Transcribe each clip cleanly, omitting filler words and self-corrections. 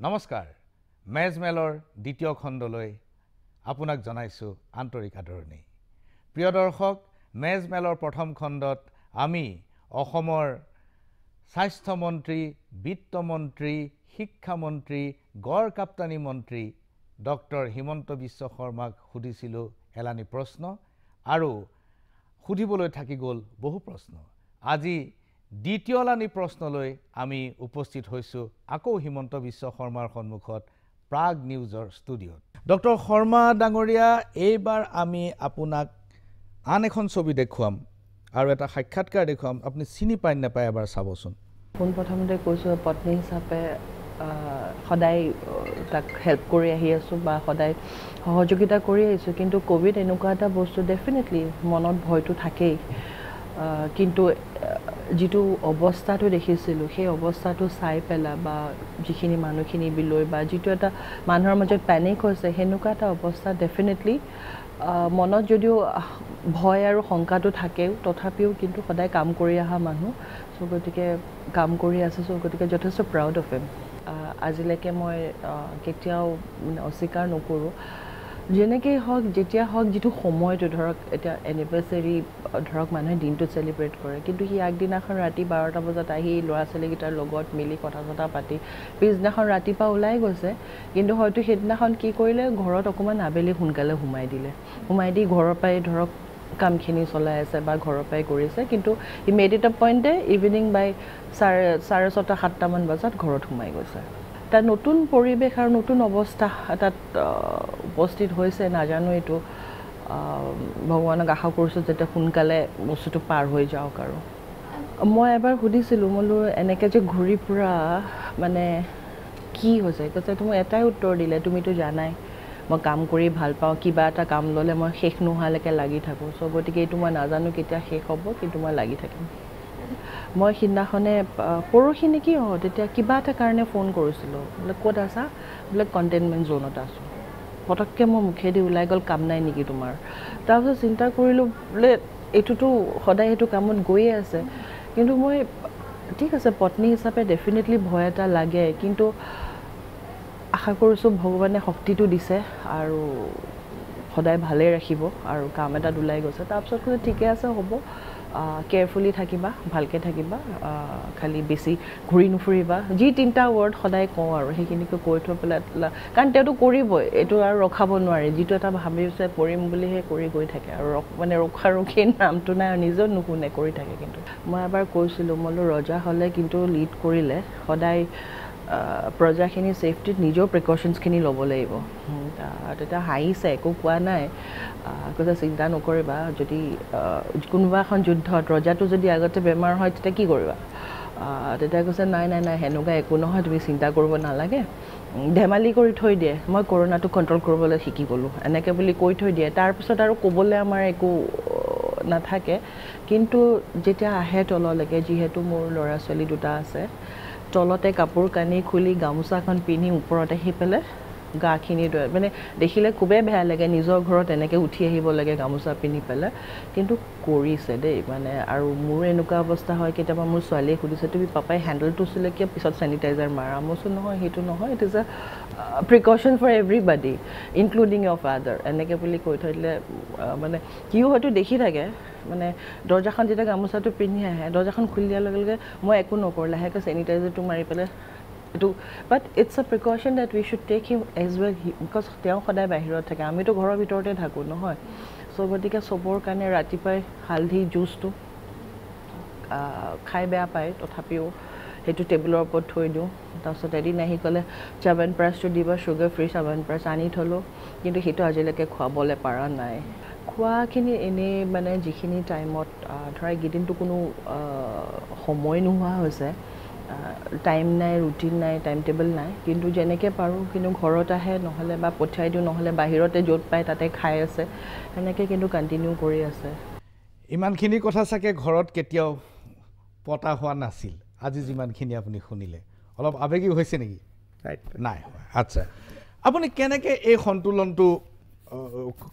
নমস্কাৰ মেজমেলৰ দ্বিতীয় খণ্ডলৈ আপোনাক জনাইছো আন্তৰিক আদৰণি প্ৰিয় দৰ্শক মেজমেলৰ প্ৰথম খণ্ডত আমি অসমৰ স্বাস্থ্য মন্ত্ৰী বিত্ত মন্ত্ৰী শিক্ষা মন্ত্ৰী গড় কাপ্তানী মন্ত্ৰী ডক্টৰ হিমন্ত বিশ্ব শৰ্মাক সুধিছিলো এলানি প্ৰশ্ন আৰু সুধিবলৈ থাকি গ'ল বহু প্ৰশ্ন আজি দ্বিতীয় লানি প্ৰশ্নলৈ আমি উপস্থিত হৈছো আকৌ হিমন্ত বিশ্ব শৰ্মাৰ সন্মুখত প্ৰাগ নিউজৰ ষ্টুডিঅ'ত ডক্টৰ শৰ্মা ডাঙৰীয়া এইবাৰ আমি আপোনাক আন এখন ছবি দেখুৱাম আৰু এটা সাক্ষাৎকাৰ দেখুৱাম আপুনি চিনি পাই নাপায় এবাৰ চাবচোন পোন প্ৰথমতে কৈছো পত্নী হিচাপে সদায় তাক হেল্প কৰি আহি আছো বা সদায় সহযোগিতা কৰি আহিছো কিন্তু কোভিড এনেকুৱা এটা বস্তু ডেফিনেটলি মনত ভয়টো থাকেই কিন্তু যেটো অৱস্থাটো দেখিছিলো সেই অৱস্থাটো চাই পেলা বা যিখিনি মানুহখিনি বিলৈ বা যেটো এটা মানুহৰ মাজত প্যানিক হৈছে হেনুকা এটা অৱস্থা ডেফিনেটলি মনত যদিও ভয় আৰু শংকাটো থাকেও তথাপিও কিন্তু সদায় কাম কৰি আহা মানুহ সো গতিকে কাম কৰি আছে সো গতিকে যথেষ্ট প্ৰাউড অফ হিম আজিলৈকে মই কেতিয়াও অস্বীকাৰ নকৰো যেনেকৈ হওক যেতিয়া হওক যেটো সময়টো ধৰক এটা এনিভাৰ্সাৰী ধৰক মানুহে দিনটো সেলিব্ৰেট কৰে কিন্তু হি আগদিনাখন ৰাতি 12টা বজাত আহি ল'ৰা ছোৱালীকেইটাৰ লগত মিলি কথা পাতি পিছদিনাখন ৰাতিপুৱা ওলাই গৈছে কিন্তু হয়তো সেইদিনাখন কি কৰিলে ঘৰত অকমান আবেলি সোনকালে সোমাই দি ঘৰৰ পৰাই ধৰক কামখিনি চলাই আছে বা ঘৰৰ পৰাই কৰিছে কিন্তু হি মেড ইট আ পইণ্টে ইভিনিং বাই 6:30-7টা মান বজাত ঘৰত সোমাই গৈছে এটা নতুন পৰিবেশ আৰু নতুন অৱস্থা এটাত উপস্থিত হৈছে নাজানো এইটো ভগৱানক আশা কৰিছো যাতে সোনকালে বস্তুটো পাৰ হৈ যাওক আৰু মই এবাৰ সুধিছিলো মলো এনেকে যে ঘূৰি ফুৰা মানে কি হৈছে কৈছে তুমি এটাই উত্তৰ দিলে তুমিতো জানাই মই কাম কৰি ভাল পাওঁ কিবা এটা কাম ললে মই শেষ নোহালৈকে লাগি থাকো সো গতিকে এইটো মই নাজানো কেতিয়া শেষ হ'ব কিন্তু মই লাগি থাকিম মই সিদিনাখনে পৰহি নেকি তেতিয়া কিবা এটা কাৰণে ফোন কৰিছিলো বোলে ক'ত আছা বোলে কণ্টেইনমেণ্ট জোনত আছো পটককে মই মুখেদি ওলাই গ'ল কাম নাই নেকি তোমাৰ তাৰপিছত চিন্তা কৰিলো বোলে এইটোতো সদায় এইটো কামত গৈয়ে আছে কিন্তু মই ঠিক আছে পত্নী হিচাপে ডেফিনেটলি ভয় এটা লাগে কিন্তু আশা কৰিছো ভগৱানে শক্তিটো দিছে আৰু সদায় ভালে ৰাখিব আৰু কাম এটা ওলাই গৈছে তাৰপিছত কৈছে ঠিকে আছে হ'ব কেয়াৰফুলি থাকিবা ভালকে থাকিবা খালি বেছি ঘুৰি নুফুৰিবা যি তিনটা ওয়াৰ্ড সদায় কওঁ আৰু সেইখিনিকে কৈ থৈ পেলাই কাৰণ তেটো কৰিবই এটো আৰু ৰখাব নোৱাৰে যেটো এটা ভাবিছে পৰিম বুলি হে কৰি গৈ থাকে আৰু মানে ৰখাৰখি নামটো নাই নিজে নুশুনে কৰি থাকে কিন্তু মই এবাৰ কৈছিলো মলো ৰজা হলে কিন্তু লিড কৰিলে সদায় প্ৰজাখিনি সেফটিত নিজৰ প্ৰিকশনছখিনি ল'ব লাগিব তেতিয়া হাইছে একো কোৱা নাই কৈছে চিন্তা নকৰিবা যদি কোনোবা এখন যুদ্ধত ৰজাটো যদি আগতে বেমাৰ হয় তেতিয়া কি কৰিবা তেতিয়া কৈছে নাই হেনুকা একো নহয় তুমি চিন্তা কৰিব নালাগে ধেমালি কৰি থৈ দিয়ে মই কৰোনাটো কন্ট্ৰোল কৰিবলৈ শিকি গলো এনেকে বুলি কৈ থৈ দিয়ে তাৰ পিছত আৰু ক'বলৈ আমাৰ একো নাথাকে কিন্তু যেতিয়া আহে তললৈকে যিহেতু মোৰ ল'ৰা ছোৱালী দুটা আছে তলতে কাপোৰ কানি খুলি গামোচাখন পিনি ওপৰতে আহি পেলে গাখিনি মানে দেখিলে খুবেই বেয়া লাগে নিজৰ ঘৰত এনেকে উঠি আহিব লাগে গামোচা পিনি পেলে কিন্তু কৰিছে দেই মানে আৰু মোৰ এনেকুৱা অৱস্থা হয় কেতিয়াবা মোৰ ছোৱালীয়ে সুধিছে তুমি পাপাই হ্যান্ডলটো চলে কি পিছত স্যানিটাইজাৰ মাৰা মইছো নহয় হেতু নহয় it is a precaution for everybody including your father এনেকে বুলি কৈ থৈলে মানে কিও হয়তো দেখি থাকে মানে দৰ্জাখন যেতিয়া গামোচাটো পিনি আহে দৰ্জাখন খুলি দিয়াৰ লগে লগে মই একো নকৰিলে হেকে স্যানিটাইজাৰটো মাৰি পেলে এটো but it's a precaution that we should take him as well because তেওঁ সদায় বাহিৰত থাকে আমিতো ঘৰৰ ভিতৰতে থাকো নহয় সো গতিকে সবৰ কাৰণে ৰাতিপুৱাই হালধি জুচটো খাই বেয়া পায় তথাপিও হেতু টেবুলৰ ওপৰত থৈ দিও তাৰপিছত এদিন আহি গ'লে চ্যৱনপ্ৰাশটো দিবা সুগাৰ ফ্ৰী চ্যৱনপ্ৰাশ আনি থলো কিন্তু হেতু আজিলৈকে খোৱাবলৈ পাৰা নাই খোৱাখিনি এনে মানে যিখিনি টাইমত ধৰা গিদিনটো কোনো সময় নোহোৱা হৈছে টাইম নাই ৰুটিন নাই টাইম টেবল নাই কিন্তু যেনেকে পাৰো কিন্তু ঘৰত আহে নহলে বা পঠাই দিও নহলে বাহিৰতে য'ত পায় তাতে খাই আছে এনেকে কিন্তু কন্টিনিউ কৰি আছে ইমানখিনি কথা চাকে ঘৰত কেতিয়াও পতা হোৱা নাছিল আজি যিমানখিনি আপুনি শুনিলে অলপ আবেগী হৈছে নেকি নাই আচ্ছা আপুনি কেনেকে এই সন্তুলনটো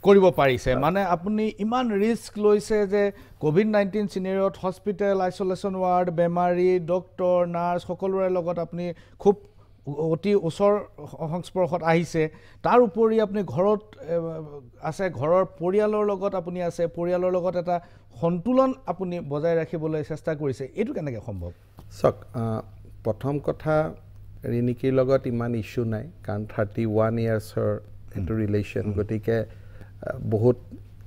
কৰিব পাৰিছে মানে আপুনি ইমান ৰিস্ক লৈছে যে কোভিড-19 সিনেৰিয়ত হস্পিটেল আইসোলেশন ওয়াৰ্ড বেমাৰী ডক্টৰ নাৰ্স সকলোৰে লগত আপুনি খুব অতি ওচৰ সংস্পৰ্শত আহিছে তাৰ উপৰি আপুনি ঘৰত আছে ঘৰৰ পৰিয়ালৰ লগত আপুনি আছে পৰিয়ালৰ লগত এটা সন্তুলন আপুনি বজাই ৰাখিবলৈ চেষ্টা কৰিছে এইটো কেনেকৈ সম্ভৱ চাওক প্ৰথম কথা ৰিনিকিৰ লগত ইমান ইস্যু নাই কাৰণ 31 ইয়াৰ্ছৰ এইটো ৰিলেশ্যন গতিকে বহুত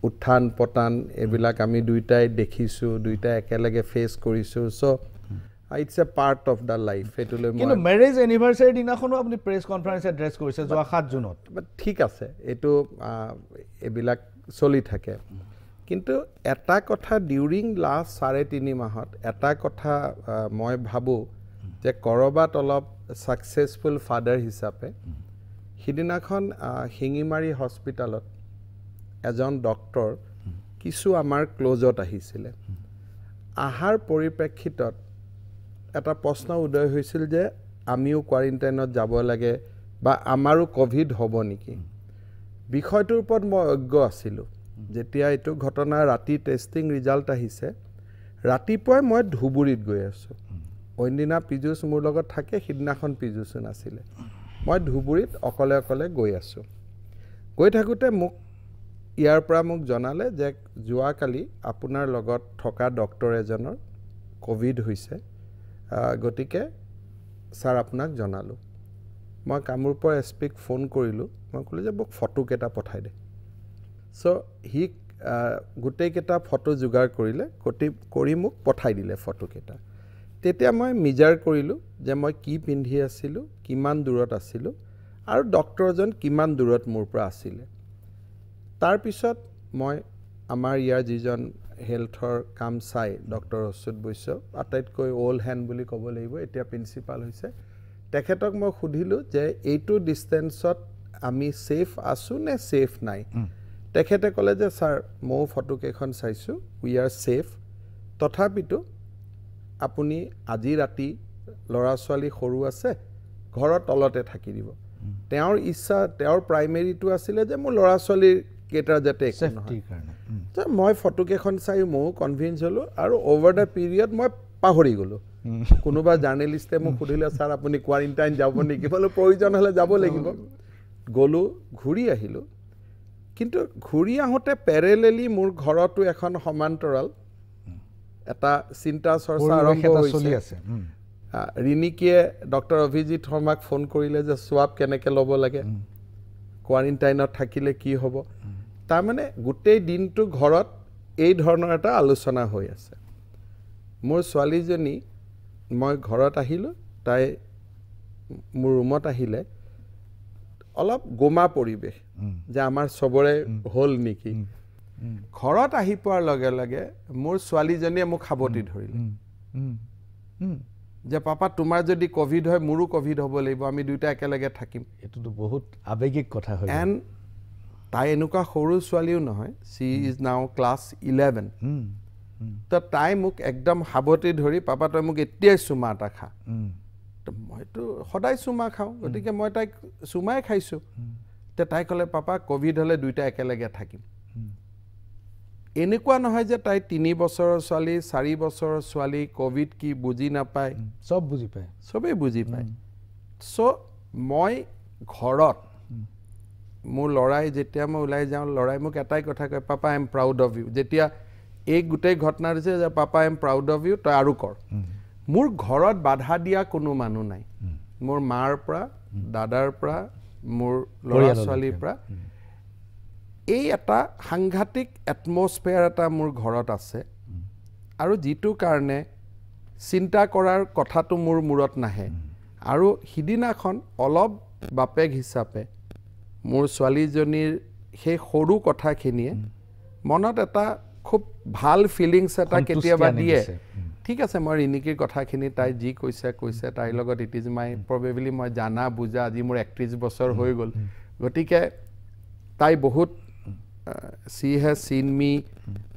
উত্থান পতান এইবিলাক আমি দুইটাই দেখিছোঁ দুইটাই একেলগে ফেচ কৰিছোঁ so' it's a part of the life এইটোলৈ কিন্তু মেৰেজ এনিভাৰ্চাৰী দিনাখনো আপুনি প্ৰেছ কনফাৰেন্স এড্ৰেছ কৰিছে যোৱা 7 জুনত ঠিক আছে এইটো এইবিলাক চলি থাকে কিন্তু এটা কথা ডিউৰিং লাষ্ট 3.5 মাহত এটা কথা মই ভাবোঁ যে কৰবাত অলপ ছাকচেছফুল ফাদাৰ হিচাপে সিদিনাখন শিঙিমাৰী হস্পিটেলত এজন ডক্টৰ কিছু আমাৰ ক্লোজত আহিছিলে আহাৰ পৰিপ্ৰেক্ষিতত এটা প্ৰশ্ন উদয় হৈছিল যে আমিও কোৱাৰেণ্টাইনত যাব লাগে বা আমাৰো কোভিড হ'ব নেকি বিষয়টোৰ ওপৰত মই অজ্ঞ আছিলোঁ যেতিয়া এইটো ঘটনা ৰাতি টেষ্টিং ৰিজাল্ট আহিছে ৰাতিপুৱাই মই ধুবুৰীত গৈ আছোঁ অন্যদিনা পীযুষ মোৰ লগত থাকে সিদিনাখন পীযুষো নাছিলে মই ধুবুৰীত অকলে অকলে গৈ আছোঁ গৈ থাকোঁতে মোক ইয়াৰ পৰা মোক জনালে যে যোৱাকালি আপোনাৰ লগত থকা ডক্টৰ এজনৰ কোভিড হৈছে গতিকে ছাৰ আপোনাক জনালোঁ মই কামৰূপৰ এছপিক ফোন কৰিলোঁ মই ক'লোঁ যে মোক ফটোকেইটা পঠাই দে চ' সি গোটেইকেইটা ফটো যোগাৰ কৰিলে কৰি মোক পঠাই দিলে ফটোকেইটা তেতিয়া মই মিজাৰ কৰিলোঁ যে মই কি পিন্ধি আছিলোঁ কিমান দূৰত আছিলোঁ আৰু ডক্টৰজন কিমান দূৰত মোৰ পৰা আছিলে তাৰপিছত মই আমাৰ ইয়াৰ যিজন হেল্থৰ কাম চাই ডক্টৰ অচ্যুত বৈশ্য আটাইতকৈ অল্ড হেণ্ড বুলি ক'ব লাগিব এতিয়া প্ৰিন্সিপাল হৈছে তেখেতক মই সুধিলোঁ যে এইটো ডিষ্টেঞ্চত আমি ছেফ আছোঁ নে ছেফ নাই তেখেতে ক'লে যে ছাৰ ময়ো ফটোকেইখন চাইছোঁ উই আৰ ছেফ তথাপিতো আপুনি আজি ৰাতি ল'ৰা ছোৱালী সৰু আছে ঘৰৰ তলতে থাকি দিব তেওঁৰ ইচ্ছা তেওঁৰ প্ৰাইমেৰীটো আছিলে যে মোৰ ল'ৰা ছোৱালীৰ কেইটাৰ যাতে একো নহয় মই ফটোকেইখন চাই ময়ো কনভিন্স হ'লোঁ আৰু অভাৰ দ্য পিৰিয়ড মই পাহৰি গ'লোঁ কোনোবা জাৰ্নেলিষ্টে মোক সুধিলে ছাৰ আপুনি কোৱাৰেণ্টাইন যাব নেকি বোলো প্ৰয়োজন হ'লে যাব লাগিব গ'লোঁ ঘূৰি আহিলোঁ কিন্তু ঘূৰি আহোঁতে পেৰেলেলি মোৰ ঘৰতো এখন সমান্তৰাল এটা চিন্তা চৰ্চা আৰম্ভ হৈছে ৰিনিকিয়ে ডক্টৰ অভিজিৎ শৰ্মাক ফোন কৰিলে যে সোৱাব কেনেকৈ ল'ব লাগে কোৱাৰেণ্টাইনত থাকিলে কি হ'ব তাৰমানে গোটেই দিনটো ঘৰত এই ধৰণৰ এটা আলোচনা হৈ আছে মোৰ ছোৱালীজনী মই ঘৰত আহিলোঁ তাই মোৰ ৰুমত আহিলে অলপ গোমা পৰিৱেশ যে আমাৰ চবৰে হ'ল নেকি ঘৰত আহি পোৱাৰ লগে লগে মোৰ ছোৱালীজনীয়ে মোক সাৱটি ধৰিলে যে পাপা তোমাৰ যদি কোভিড হয় মোৰো কোভিড হ'ব লাগিব আমি দুইটা একেলগে থাকিম এইটোতো বহুত আৱেগিক কথা হয় এণ্ড তাই এনেকুৱা সৰু ছোৱালীও নহয় চি ইজ নাও ক্লাছ 11 তো তাই মোক একদম সাৱটি ধৰি পাপা তই মোক এতিয়াই চুমা এটা খা মইতো সদায় চুমা খাওঁ গতিকে মই তাইক চুমাই খাইছোঁ তে তাই ক'লে পাপা কোভিড হ'লে দুইটা একেলগে থাকিম এনেকুৱা নহয় যে তাই 3 বছৰৰ ছোৱালী 4 বছৰৰ ছোৱালী কোভিড কি বুজি নাপায় চব বুজি পায় চবেই বুজি পায় চ' মই ঘৰত মোৰ ল'ৰাই যেতিয়া মই ওলাই যাওঁ ল'ৰাই মোক এটাই কথা কয় papa I am proud of you যেতিয়া এই গোটেই ঘটনা হৈছে যে papa I am proud of you তই আৰু কৰ মোৰ ঘৰত বাধা দিয়া কোনো মানুহ নাই মোৰ মাৰ পৰা দাদাৰ পৰা মোৰ ল'ৰা ছোৱালীৰ পৰা এই এটা সাংঘাতিক এটমস্ফিয়াৰ এটা মোৰ ঘৰত আছে আৰু যিটো কাৰণে চিন্তা কৰাৰ কথাটো মোৰ মূৰত নাহে আৰু সিদিনাখন অলপ বাপেক হিচাপে মোৰ ছোৱালীজনীৰ সেই সৰু কথাখিনিয়ে মনত এটা খুব ভাল ফিলিংছ এটা কেতিয়াবা দিয়ে ঠিক আছে মই ৰিনিকিৰ কথাখিনি তাই যি কৈছে তাইৰ লগত ইট ইজ মাই প্ৰবেবলি মই জানা বুজা আজি মোৰ 31 বছৰ হৈ গ'ল গতিকে তাই বহুত চি হেজ চিন মি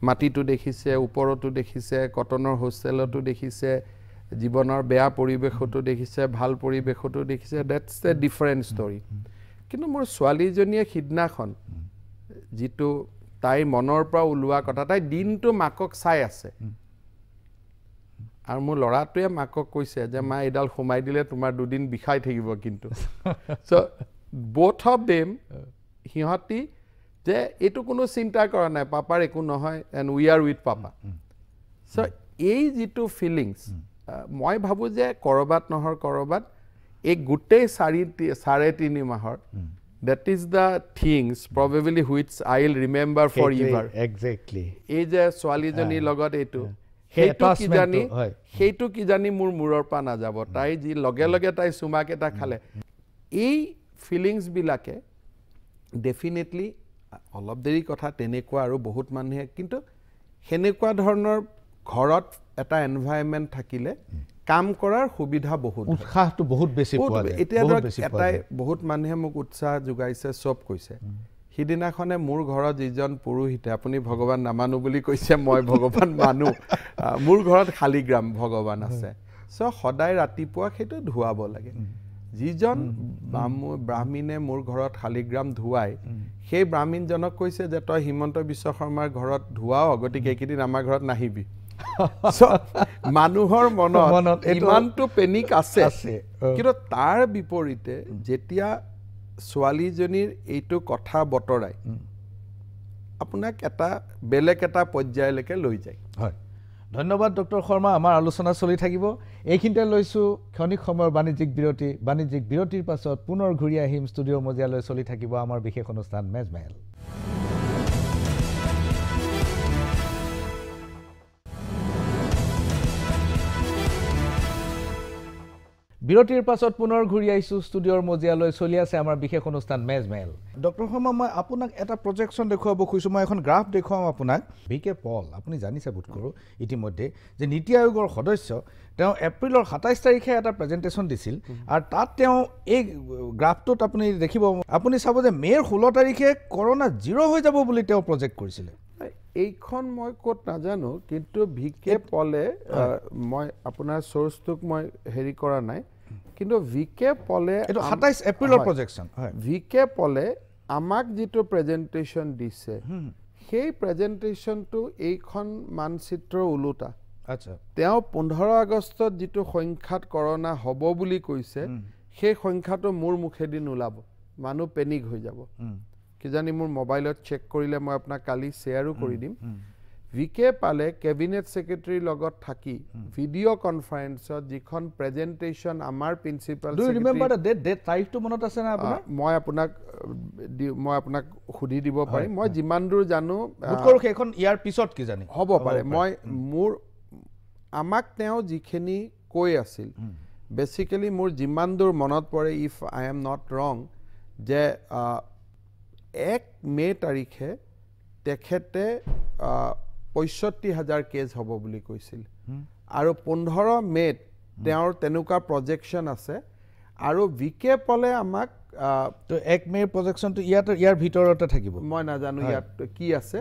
মাটিটো দেখিছে ওপৰতো দেখিছে কটনৰ হোষ্টেলতো দেখিছে জীৱনৰ বেয়া পৰিৱেশতো দেখিছে ভাল পৰিৱেশতো দেখিছে ডেটছ এ ডিফাৰেণ্ট ষ্টৰী কিন্তু মোৰ ছোৱালীজনীয়ে সিদিনাখন যিটো তাইৰ মনৰ পৰা ওলোৱা কথা তাই দিনটো মাকক চাই আছে আৰু মোৰ ল'ৰাটোৱে মাকক কৈছে যে মা এইডাল সোমাই দিলে তোমাৰ দুদিন বিষাই থাকিব কিন্তু চ' both of them সিহঁতি যে এইটো কোনো চিন্তা কৰা নাই পাপাৰ একো নহয় and we are with papa so' এই যিটো ফিলিংছ মই ভাবোঁ যে ক'ৰবাত নহয় ক'ৰবাত এই গোটেই 3.5 মাহৰ that is the things probably which I'll remember forever exactly এই যে ছোৱালীজনীৰ লগত এইটো সেইটো কি জানি মোৰ মূৰৰ পৰা নাযাব তাই যি লগে লগে তাই চুমাকেইটা খালে এই ফিলিংছবিলাকে ডেফিনেটলি অলপ দেৰি কথা তেনেকুৱা আৰু বহুত মানুহে কিন্তু সেনেকুৱা ধৰণৰ ঘৰত এটা এনভাইৰনমেণ্ট থাকিলে কাম কৰাৰ সুবিধা বহুত উৎসাহটো বহুত বেছি পোৱা যায় এতিয়া এটাই বহুত মানুহে মোক উৎসাহ যোগাইছে চব কৈছে সিদিনাখনে মোৰ ঘৰত যিজন পুৰোহিতে আপুনি ভগৱান নামানো বুলি কৈছে মই ভগৱান মানো মোৰ ঘৰত শালিগ্ৰাম ভগৱান আছে চ' সদায় ৰাতিপুৱা সেইটো ধুৱাব লাগে যিজন ব্ৰাহ্মণে মোৰ ঘৰত শালিগ্ৰাম ধুৱাই সেই ব্ৰাহ্মণজনক কৈছে যে তই হিমন্ত বিশ্ব শৰ্মাৰ ঘৰত ধুৱাও গতিকে এইকেইদিন আমাৰ ঘৰত নাহিবি মানুহৰ মনত ইমানটো পেনিক আছে কিন্তু তাৰ বিপৰীতে যেতিয়া ছোৱালীজনীৰ এইটো কথা বতৰাই আপোনাক এটা বেলেগ এটা পৰ্যায়লৈকে লৈ যায় হয় ধন্যবাদ ডক্টৰ শৰ্মা আমাৰ আলোচনা চলি থাকিব এইখিনিতে লৈছোঁ ক্ষণিক সময়ৰ বাণিজ্যিক বিৰতিৰ পাছত পুনৰ ঘূৰি আহিম ষ্টুডিঅ'ৰ মজিয়ালৈ চলি থাকিব আমাৰ বিশেষ অনুষ্ঠান মেজমেল বিৰতিৰ পাছত পুনৰ ঘূৰি আহিছোঁ ষ্টুডিঅ'ৰ মজিয়ালৈ চলি আছে আমাৰ বিশেষ অনুষ্ঠান মেজমেল ডক্টৰ শৰ্মা মই আপোনাক এটা প্ৰজেকশ্যন দেখুৱাব খুজিছোঁ মই এখন গ্ৰাফ দেখুৱাম আপোনাক VK পল আপুনি জানিছে বোধ কৰোঁ ইতিমধ্যে যে নীতি আয়োগৰ সদস্য তেওঁ এপ্ৰিলৰ 27 তাৰিখে এটা প্ৰেজেণ্টেশ্যন দিছিল আৰু তাত তেওঁ এই গ্ৰাফটোত আপুনি দেখিব আপুনি চাব যে মে'ৰ 16 তাৰিখে কৰোনা 0 হৈ যাব বুলি তেওঁ প্ৰজেক্ট কৰিছিলে এইখন মই ক'ত নাজানো কিন্তু VK পলে মই আপোনাৰ চ'ৰ্চটোক মই হেৰি কৰা নাই কিন্তু VK পলে এইটো 27 এপ্ৰিলৰ প্ৰজেকশ্যন হয় VK পলে আমাক যিটো প্ৰেজেণ্টেশ্যন দিছে সেই প্ৰেজেণ্টেশ্যনটো এইখন মানচিত্ৰৰ ওলোটা আচ্ছা তেওঁ 15 আগষ্টত যিটো সংখ্যাত কৰোনা হ'ব বুলি কৈছে সেই সংখ্যাটো মোৰ মুখেদি নোলাব মানুহ পেনিক হৈ যাব কিজানি মোৰ মোবাইলত চেক কৰিলে মই আপোনাক কালি শ্বেয়াৰো কৰি দিম VK পালে কেবিনেট ছেক্ৰেটাৰীৰ লগত থাকি ভিডিঅ' কনফাৰেন্সত যিখন প্ৰেজেণ্টেশ্যন আমাৰ principal do you remember the date তাৰিখটো মনত আছে না আপোনাৰ মই আপোনাক সুধি দিব পাৰিম মই যিমান দূৰ জানো সেইখন ইয়াৰ পিছত কি জানি হ'ব পাৰে মই আমাক তেওঁ যিখিনি কৈ আছিল বেচিকেলি মোৰ যিমান দূৰ মনত পৰে ইফ আই এম নট ৰং যে 1 মে তাৰিখে তেখেতে 65,000 কেছ হ'ব বুলি কৈছিল আৰু 15 মে'ত তেওঁৰ তেনেকুৱা প্ৰজেকশ্যন আছে আৰু VK পলে আমাক তো 1 মে'ৰ প্ৰজেকশ্যনটো ইয়াৰ ভিতৰতে থাকিব মই নাজানো ইয়াত কি আছে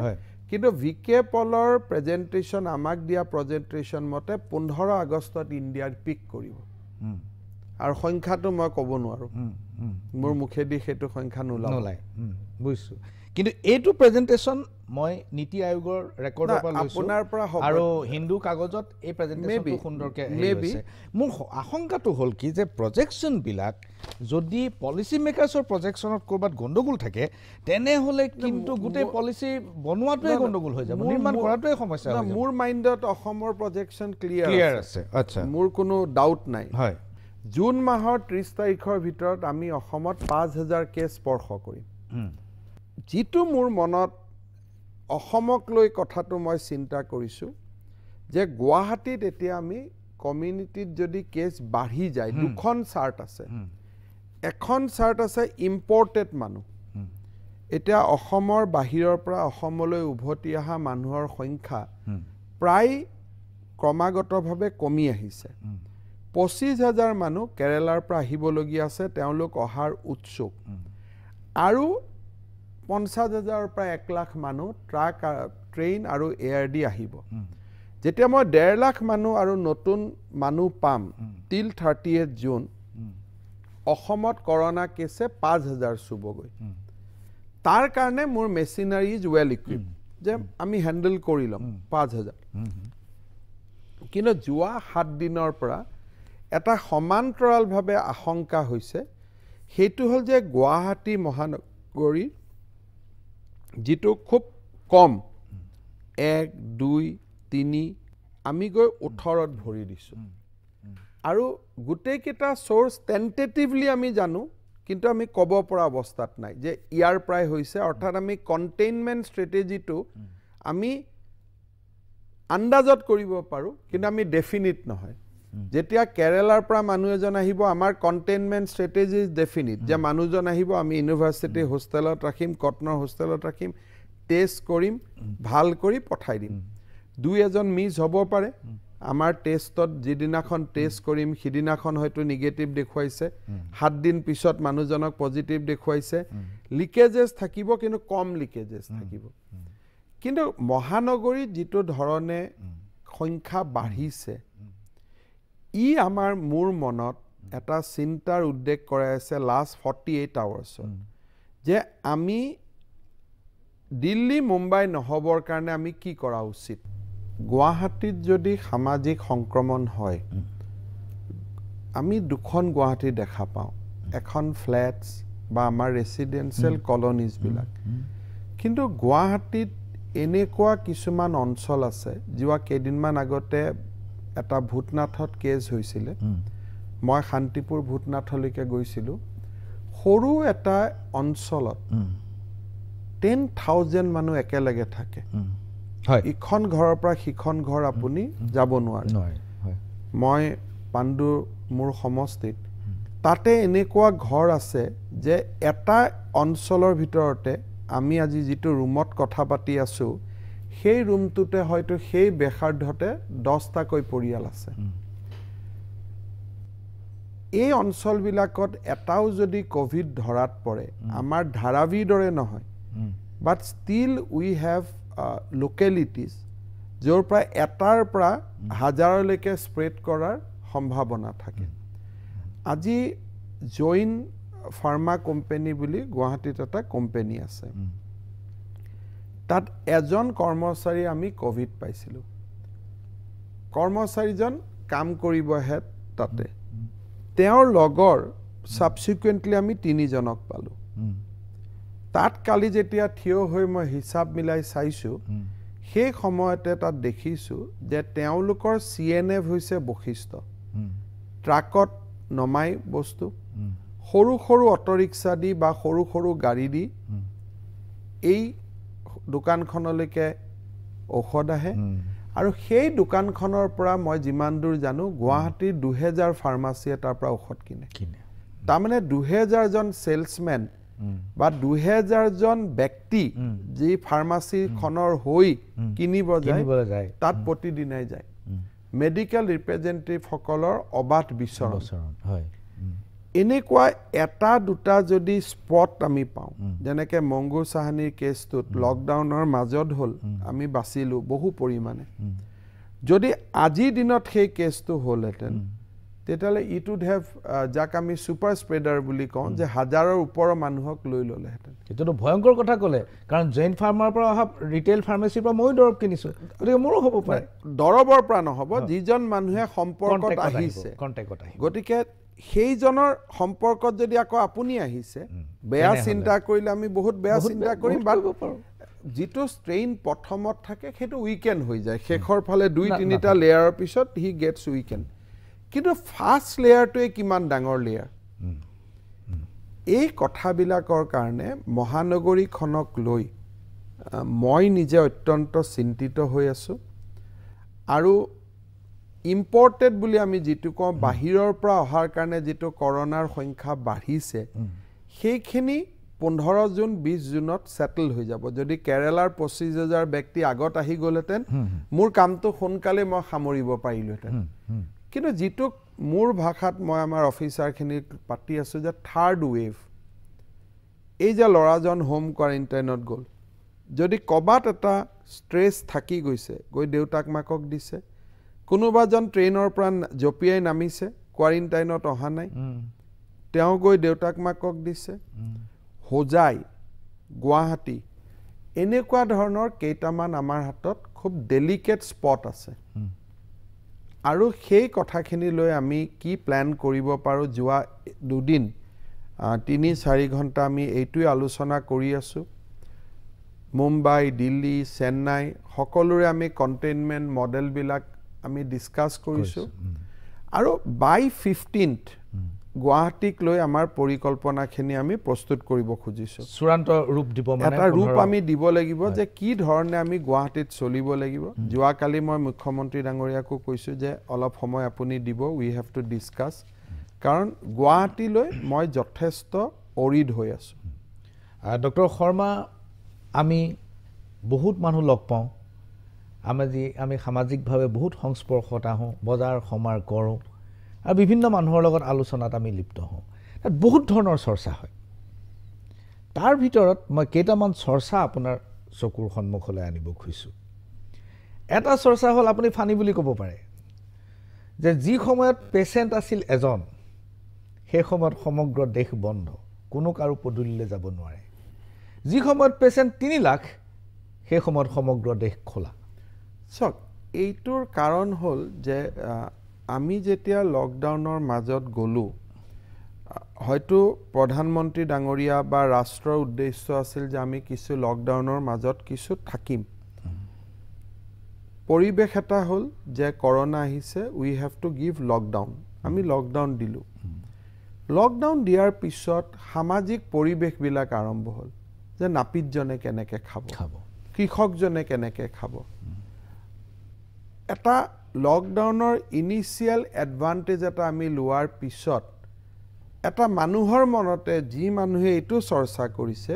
কিন্তু VK পলৰ প্ৰেজেণ্টেশ্যন আমাক দিয়া প্ৰেজেণ্টেশ্যন মতে 15 আগষ্টত ইণ্ডিয়াৰ পিক কৰিব আৰু সংখ্যাটো মই ক'ব নোৱাৰো মোৰ মুখেদি সেইটো সংখ্যা নোলায় বুজিছোঁ কিন্তু এইটো প্ৰেজেণ্টেশ্যন মই নীতি আয়োগৰ ৰেকৰ্ডৰ পৰা লৈছোঁ আৰু হিন্দু কাগজত এই প্ৰেজেণ্টেশ্যনটো সুন্দৰকৈ লৈছে মোৰ আশংকাটো হ'ল কি যে প্ৰজেকশ্যনবিলাক যদি পলিচি মেকাৰ্ছৰ প্ৰজেকশ্যনত ক'ৰবাত গণ্ডগোল থাকে তেনেহ'লে কিন্তু গোটেই পলিচি বনোৱাটোৱে গণ্ডগোল হৈ যাব নিৰ্মাণ কৰাটোৱে সমস্যা হৈ যাব মোৰ মাইণ্ডত অসমৰ প্ৰজেকশ্যন ক্লিয়াৰ আছে আচ্ছা মোৰ কোনো ডাউট নাই হয় জুন মাহৰ 30 তাৰিখৰ ভিতৰত আমি অসমত 5,000 কেছ স্পৰ্শ কৰিম যিটো মোৰ মনত অসমক লৈ কথাটো মই চিন্তা কৰিছোঁ যে গুৱাহাটীত এতিয়া আমি কমিউনিটিত যদি কেছ বাঢ়ি যায় দুখন চাৰ্ট আছে এখন চাৰ্ট আছে ইম্পৰ্টেড মানুহ এতিয়া অসমৰ বাহিৰৰ পৰা অসমলৈ উভতি অহা মানুহৰ সংখ্যা প্ৰায় ক্ৰমাগতভাৱে কমি আহিছে 25,000 মানুহ কেৰেলাৰ পৰা আহিবলগীয়া আছে তেওঁলোক অহাৰ উৎসুক আৰু 50,000 পৰা 1 লাখ মানুহ ট্ৰেইন আৰু এয়াৰ দি আহিব যেতিয়া মই 1.5 লাখ মানুহ আৰু নতুন মানুহ পাম টিল 30 জুন অসমত কৰোনা কেছে 5,000 চুবগৈ তাৰ কাৰণে মোৰ মেচিনাৰী ইজ ৱেল ইকুইপ যে আমি হেণ্ডেল কৰি ল'ম 5,000 কিন্তু যোৱা 7 দিনৰ পৰা এটা সমান্তৰালভাৱে আশংকা হৈছে সেইটো হ'ল যে গুৱাহাটী মহানগৰী যিটো খুব কম 1 2 3 আমি গৈ 18ত ভৰি দিছোঁ আৰু গোটেইকেইটা সোৰ্স টেন্টেটিভলি আমি জানো কিন্তু আমি ক'ব পৰা অৱস্থাত নাই যে ইয়াৰ প্ৰায় হৈছে অৰ্থাৎ আমি কণ্টেইনমেণ্ট ষ্ট্ৰেটেজিটো আমি আন্দাজত কৰিব পাৰোঁ কিন্তু আমি ডেফিনিট নহয় যেতিয়া কেৰালাৰ পৰা মানুহ এজন আহিব আমাৰ কণ্টেইনমেণ্ট ষ্ট্ৰেটেজি ইজ ডেফিনিট যে মানুহজন আহিব আমি ইউনিভাৰ্চিটি হোষ্টেলত ৰাখিম কটনৰ হোষ্টেলত ৰাখিম টেষ্ট কৰিম ভাল কৰি পঠাই দিম 2-এজন মিছ হ'ব পাৰে আমাৰ টেষ্টত যিদিনাখন টেষ্ট কৰিম সিদিনাখন হয়তো নিগেটিভ দেখুৱাইছে 7 দিন পিছত মানুহজনক পজিটিভ দেখুৱাইছে লিকেজেছ থাকিব কিন্তু কম লিকেজেছ থাকিব কিন্তু মহানগৰীত যিটো ধৰণে সংখ্যা বাঢ়িছে ই আমাৰ মোৰ মনত এটা চিন্তাৰ উদ্বেগ কৰাই আছে লাষ্ট 48 আৱাৰ্ছত যে আমি দিল্লী মুম্বাই নহবৰ কাৰণে আমি কি কৰা উচিত গুৱাহাটীত যদি সামাজিক সংক্ৰমণ হয় আমি দুখন গুৱাহাটী দেখা পাওঁ এখন ফ্লেটছ বা আমাৰ ৰেচিডেন্সিয়েল কলনিজ বিলাক কিন্তু গুৱাহাটীত এনেকুৱা কিছুমান অঞ্চল আছে যোৱা কেইদিনমান আগতে এটা ভূতনাথত কেছ হৈছিল মই শান্তিপুৰ ভূতনাথলৈকে গৈছিলোঁ সৰু এটা অঞ্চলত 10,000 মানুহ একেলগে থাকে ইখন ঘৰৰ পৰা সিখন ঘৰ আপুনি যাব নোৱাৰে মই পাণ্ডু মোৰ সমষ্টিত তাতে এনেকুৱা ঘৰ আছে যে এটা অঞ্চলৰ ভিতৰতে আমি আজি যিটো ৰুমত কথা পাতি আছো সেই ৰুমটোতে হয়তো সেই বেখাৰ্ধতে 10টাকৈ পৰিয়াল আছে এই অঞ্চলবিলাকত এটাও যদি কোভিড ধৰাত পৰে আমাৰ ধাৰাবীৰ দৰে নহয় but still we have localities য'ৰ পৰা এটাৰ পৰা হাজাৰলৈকে স্প্ৰেড কৰাৰ সম্ভাৱনা থাকে আজি জৈন ফাৰ্মা কোম্পানী বুলি গুৱাহাটীত এটা কোম্পানী আছে তাত এজন কৰ্মচাৰী আমি কোভিড পাইছিলোঁ কৰ্মচাৰীজন কাম কৰিব আহে তাতে তেওঁৰ লগৰ সাবসিকুৱেন্টলি আমি 3জনক পালোঁ তাত কালি যেতিয়া থিয় হৈ মই হিচাপ মিলাই চাইছোঁ সেই সময়তে তাত দেখিছোঁ যে তেওঁলোকৰ CNF হৈছে বৈশিষ্ট্য ট্ৰাকত নমাই বস্তু সৰু সৰু অটোৰিক্সা দি বা সৰু সৰু গাড়ী দি এই দোকানখনলৈকে ঔষধ আহে আৰু সেই দোকানখনৰ পৰা মই যিমান দূৰ জানো গুৱাহাটীৰ 2000 ফাৰ্মাচীয়ে তাৰ পৰা ঔষধ কিনে তাৰমানে 2000 জন সেলসম্যান বা 2000 জন ব্যক্তি যি ফাৰ্মাসী খনৰ হৈ কিনিব যায় তাত প্ৰতিদিনাই যায় মেডিকেল ৰিপ্ৰেজেন্টেটিভ সকলৰ অবাধ বিচৰণ হয় এনেকুৱা এটা দুটা যদি স্পট আমি পাওঁ যেনেকে মংগু সাহানিৰ কেছটোত লকডাউনৰ মাজত হল আমি বাচিলো বহু পৰিমাণে যদি আজি দিনত সেই কেছটো হলহেতেন তেতিয়ালে ইট উড হেভ যাক আমি সুপাৰ স্প্ৰেডাৰ বুলি কওঁ যে হাজাৰৰ ওপৰৰ মানুহক লৈ ললেহেতেন এটো ভয়ংকৰ কথা কলে কাৰণ জৈন ফাৰ্মাৰ পৰা অহা ৰিটেইল ফাৰ্মাসীৰ পৰা মই দৰব কিনিছো গতিকে মোৰো হ'ব পাৰে দৰবৰ পৰা নহব যিজন মানুহে সম্পৰ্কত আহিছে কন্টেক্টত আহিব গতিকে সেইজনৰ সম্পৰ্কত যদি আকৌ আপুনি আহিছে বেয়া চিন্তা কৰিলে আমি বহুত বেয়া চিন্তা কৰিম যিটো ষ্ট্ৰেইন প্ৰথমত থাকে সেইটো উইকেন্ড হৈ যায় শেষৰ ফালে 2-3টা লেয়াৰৰ পিছত হি গেটছ উইকেন্ড কিন্তু ফাৰ্স্ট লেয়াৰটোৱে কিমান ডাঙৰ লেয়াৰ এই কথাবিলাকৰ কাৰণে মহানগৰীখনক লৈ মই নিজে অত্যন্ত চিন্তিত হৈ আছো আৰু ইম্পৰ্টেড বুলি আমি যিটো কওঁ বাহিৰৰ পৰা অহাৰ কাৰণে যিটো কৰোনাৰ সংখ্যা বাঢ়িছে সেইখিনি 15 জুন 20 জুনত সেটেল হৈ যাব যদি কেৰালাৰ 25000 ব্যক্তি আগত আহি গ'লেতেন মোৰ কামটো সোনকালে মই সামৰিব পাৰিলোহেতেন কিন্তু যিটো মোৰ ভাষাত মই আমাৰ অফিচাৰখিনি পাতি আছো যে থাৰ্ড ৱেভ এই যে লৰাজন হোম কোৱাৰেণ্টাইনত গ'ল যদি কবাত এটা ষ্ট্ৰেছ থাকি গৈছে গৈ দেউতাক মাকক দিছে কোনোবাজন ট্ৰেইনৰ পৰা জপিয়াই নামিছে কোৱাৰেণ্টাইনত অহা নাই তেওঁ গৈ দেউতাক মাকক দিছে হোজাই গুৱাহাটী এনেকুৱা ধৰণৰ কেইটামান আমাৰ হাতত খুব ডেলিকেট স্পট আছে আৰু সেই কথাখিনি লৈ আমি কি প্ল্যান কৰিব পাৰোঁ যোৱা দুদিন 3-4 ঘণ্টা আমি এইটোই আলোচনা কৰি আছো মুম্বাই দিল্লী চেন্নাই সকলোৰে আমি কন্টেইনমেন্ট মডেল বিলাক আমি ডিসকাস কৰিছো আৰু বাই 15th গুৱাহাটীক লৈ আমাৰ পৰিকল্পনাখিনি আমি প্ৰস্তুত কৰিব খুজিছো চূড়ান্ত ৰূপ দিব মানে এটা ৰূপ আমি দিব লাগিব যে কি ধৰণে আমি গুৱাহাটীত চলিব লাগিব যোৱা কালি মই মুখ্যমন্ত্ৰী ডাঙৰীয়াকো কৈছো যে অলপ সময় আপুনি দিব উই হ্যাভ টু ডিসকাস কাৰণ গুৱাহাটীলৈ মই যথেষ্ট অৰিড হৈ আছো ডক্টৰ শৰ্মা আমি বহুত মানুহ লগ পাওঁ আমি সামাজিকভাৱে বহুত সংস্পৰ্শত আহোঁ বজাৰ সমাৰ কৰোঁ আৰু বিভিন্ন মানুহৰ লগত আলোচনাত আমি লিপ্ত হওঁ তাত বহুত ধৰণৰ চৰ্চা হয় তাৰ ভিতৰত মই কেইটামান চৰ্চা আপোনাৰ চকুৰ সন্মুখলৈ আনিব খুজিছোঁ এটা চৰ্চা হ'ল আপুনি ফানি বুলি ক'ব পাৰে যে যি সময়ত পেচেণ্ট আছিল এজন সেই সময়ত সমগ্ৰ দেশ বন্ধ কোনো কাৰো পদূলিলৈ যাব নোৱাৰে যি সময়ত পেচেণ্ট 3 লাখ সেই সময়ত সমগ্ৰ দেশ খোলা চক এইটোৰ কাৰণ হ'ল যে আমি যেতিয়া লকডাউনৰ মাজত গলো হয়তো প্ৰধানমন্ত্ৰী ডাঙৰীয়া বা ৰাষ্ট্ৰৰ উদ্দেশ্য আছিল যে আমি কিছু লকডাউনৰ মাজত কিছু থাকিম পৰিবেশ এটা হ'ল যে করোনা আহিছে উই হ্যাভ টু গিভ লকডাউন আমি লকডাউন দিলো লকডাউন দিয়াৰ পিছত সামাজিক পৰিবেশ বিলাক আৰম্ভ হ'ল যে নাপিতজনে কেনেকে খাব কৃষকজনে কেনেকে খাব এটা লকডাউনৰ ইনিশিয়াল এডভান্টেজ এটা আমি লোৱাৰ পিছত এটা মানুহৰ মনতে যি মানুহে এইটো চৰ্চা কৰিছে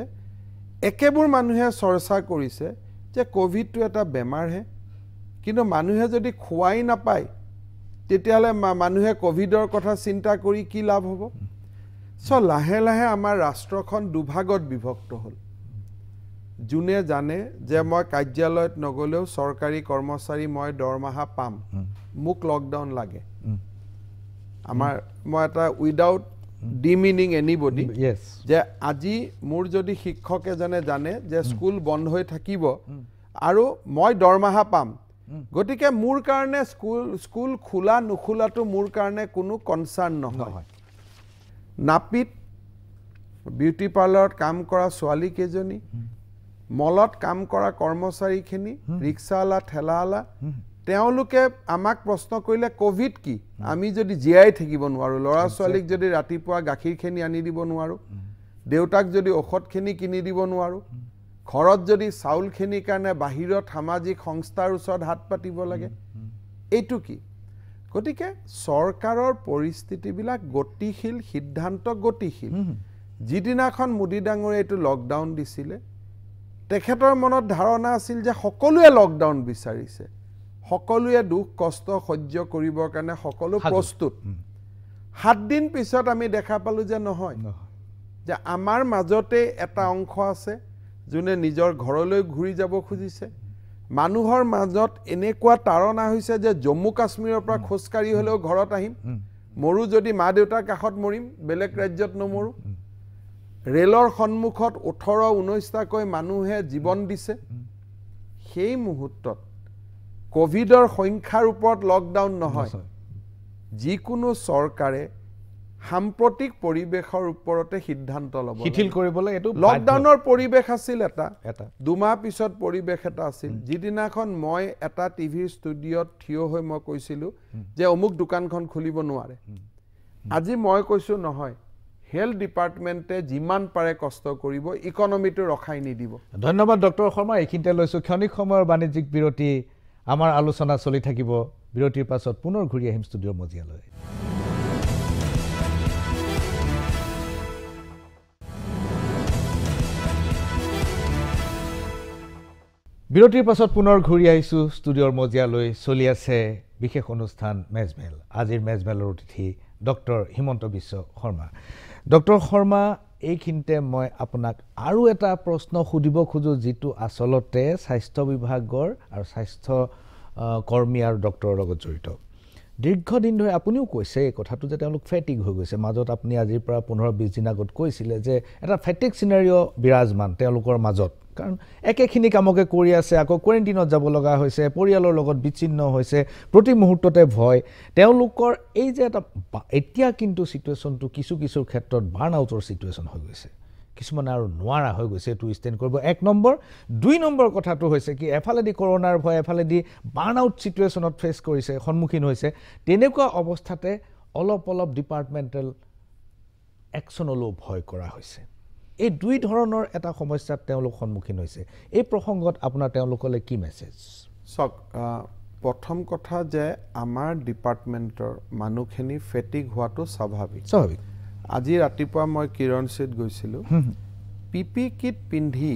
একেবোৰ মানুহে চৰ্চা কৰিছে যে কোভিডটো এটা বেমাৰ হে কিন্তু মানুহে যদি খুৱাই নাপায় তেতিয়ালে মানুহে কোভিডৰ কথা চিন্তা কৰি কি লাভ হ'ব সো লাহে লাহে আমাৰ ৰাষ্ট্ৰখন দুভাগত বিভক্ত হ'ল জুনে জানে যে মই কাৰ্যালয়ত নগলেও সৰকাৰি কৰ্মচাৰী মই দৰমহা পাম মুক লকডাউন লাগে আমাৰ মই এটা উইদাউট ডিমিনিং এনিবডি যে আজি মোৰ যদি শিক্ষক এজনে জানে যে স্কুল বন্ধ হৈ থাকিব আৰু মই দৰমহা পাম গতিকে মোৰ কাৰণে স্কুল খোলা নুখোলাটো মোৰ কাৰণে কোনো কনসাৰ্ন নহয় নাপিত বিউটি পাৰ্লাৰত কাম কৰা ছোৱালী কেজনী মলত কাম কৰা কৰ্মচাৰীখিনি ৰিক্সাৱালা ঠেলাৱালা তেওঁলোকে আমাক প্ৰশ্ন কৰিলে কোভিড কি আমি যদি জিয়াই থাকিব নোৱাৰো লৰা ছোৱালীক যদি ৰাতিপুৱা গাখীৰখিনি আনি দিব নোৱাৰো দেউতাক যদি ঔষধখিনি কিনি দিব নোৱাৰো ঘৰত যদি চাউলখিনি কাৰণে বাহিৰত সামাজিক সংস্থাৰ ওচৰত হাত পাতিব লাগে এইটো কি গতিকে সৰকাৰৰ পৰিস্থিতিবিলাক গতিশীল সিদ্ধান্ত গতিশীল যিদিনাখন মোদী ডাঙৰীয়া এইটো লকডাউন দিছিলে তেখেতৰ মনত ধাৰণা আছিল যে সকলোৱে লকডাউন বিচাৰিছে সকলোৱে দুখ কষ্ট সহ্য কৰিবৰ কাৰণে সকলো প্ৰস্তুত 7 দিন পিছত আমি দেখা পালো যে নহয় যে আমাৰ মাজতে এটা অংশ আছে যোনে নিজৰ ঘৰলৈ ঘূৰি যাব খুজিছে মানুহৰ মাজত এনেকুৱা তাৰণা হৈছে যে জম্মু কাশ্মীৰৰ পৰা খোজকাৰি হলেও ঘৰত আহিম মৰু যদি মা দেউতাৰ কাষত মৰিম বেলেগ ৰাজ্যত নমৰু ৰেলৰ সন্মুখত 18-19টাকৈ মানুহে জীৱন দিছে সেই মুহূৰ্তত কোভিডৰ সংখ্যাৰ ওপৰত লকডাউন নহয় যিকোনো চৰকাৰে সাম্প্ৰতিক পৰিবেশৰ ওপৰতে সিদ্ধান্ত ল'ব শিথিল কৰিবলৈ এটো লকডাউনৰ পৰিবেশ আছিল এটা 2 মাহ পিছত পৰিবেশ এটা আছিল যিদিনাখন মই এটা টিভি ষ্টুডিঅত থিয় হৈ মই কৈছিলো যে অমুক দোকানখন খুলিব নোৱাৰে আজি মই কৈছো নহয় হেলথ ডিপাৰ্টমেন্টে যিমান পাৰে কষ্ট কৰিব ইকনমিটো ৰখাই নিদিব ধন্যবাদ ডক্টৰ শৰ্মা এইখিনিতে লৈছো ক্ষণিক সময়ৰ বাণিজ্যিক বিৰতি আমাৰ আলোচনা চলি থাকিব বিৰতিৰ পাছত পুনৰ ঘূৰি আহিম ষ্টুডিঅৰ মজিয়ালৈ বিৰতিৰ পাছত পুনৰ ঘূৰি আহিছো ষ্টুডিঅৰ মজিয়ালৈ চলি আছে বিশেষ অনুষ্ঠান মেজমেল আজিৰ মেজমেলৰ অতিথি ডক্টৰ হিমন্ত বিশ্ব শৰ্মা ডক্টৰ শৰ্মা এইখিনিতে মই আপোনাক আৰু এটা প্ৰশ্ন সুধিব খোজো যিটো আসলতে স্বাস্থ্য বিভাগৰ আৰু স্বাস্থ্য কৰ্মী আৰু ডক্টৰৰ লগত জড়িত দীৰ্ঘদিন ধৰি আপুনিও কৈছে এই কথাটো যে তেওঁলোক ফেটিক হৈ গৈছে মাজত আপুনি আজিৰ পৰা 15-20 দিন আগত কৈছিলে যে এটা ফেটিক সিনাৰিও বিৰাজমান তেওঁলোকৰ মাজত কাৰণ একেখিনি কামকে কৰি আছে আকৌ কোৱাৰেণ্টাইনত যাব লগা হৈছে পৰিয়ালৰ লগত বিচ্ছিন্ন হৈছে প্ৰতি মুহূৰ্ততে ভয় তেওঁলোকৰ এই যে এটা এতিয়া কিন্তু সিচুৱেশ্যনটো কিছু ক্ষেত্ৰত বাৰ্ণ আউটৰ সিচুৱেশ্যন হৈ গৈছে কিছুমানে আৰু নোৱাৰা হৈ গৈছে এইটো ষ্টেণ্ড কৰিব 1 নম্বৰ 2 নম্বৰ কথাটো হৈছে কি এফালেদি কৰোনাৰ ভয় এফালেদি বাৰ্ণ আউট সিচুৱেশ্যনত ফেচ কৰিছে সন্মুখীন হৈছে তেনেকুৱা অৱস্থাতে অলপ ডিপাৰ্টমেণ্টেল একশ্যনলৈ ভয় কৰা হৈছে এই দুই ধৰণৰ এটা সমস্যাত তেওঁলোক সন্মুখীন হৈছে এই প্ৰসংগত আপোনাৰ তেওঁলোকলৈ কি মেছেজ সক প্ৰথম কথা যে আমাৰ ডিপাৰ্টমেণ্টৰ মানুহখিনি ফেটিক হোৱাটো স্বাভাৱিক আজি ৰাতিপুৱা মই কিৰণচিত গৈছিলোঁ পিপি কিট পিন্ধি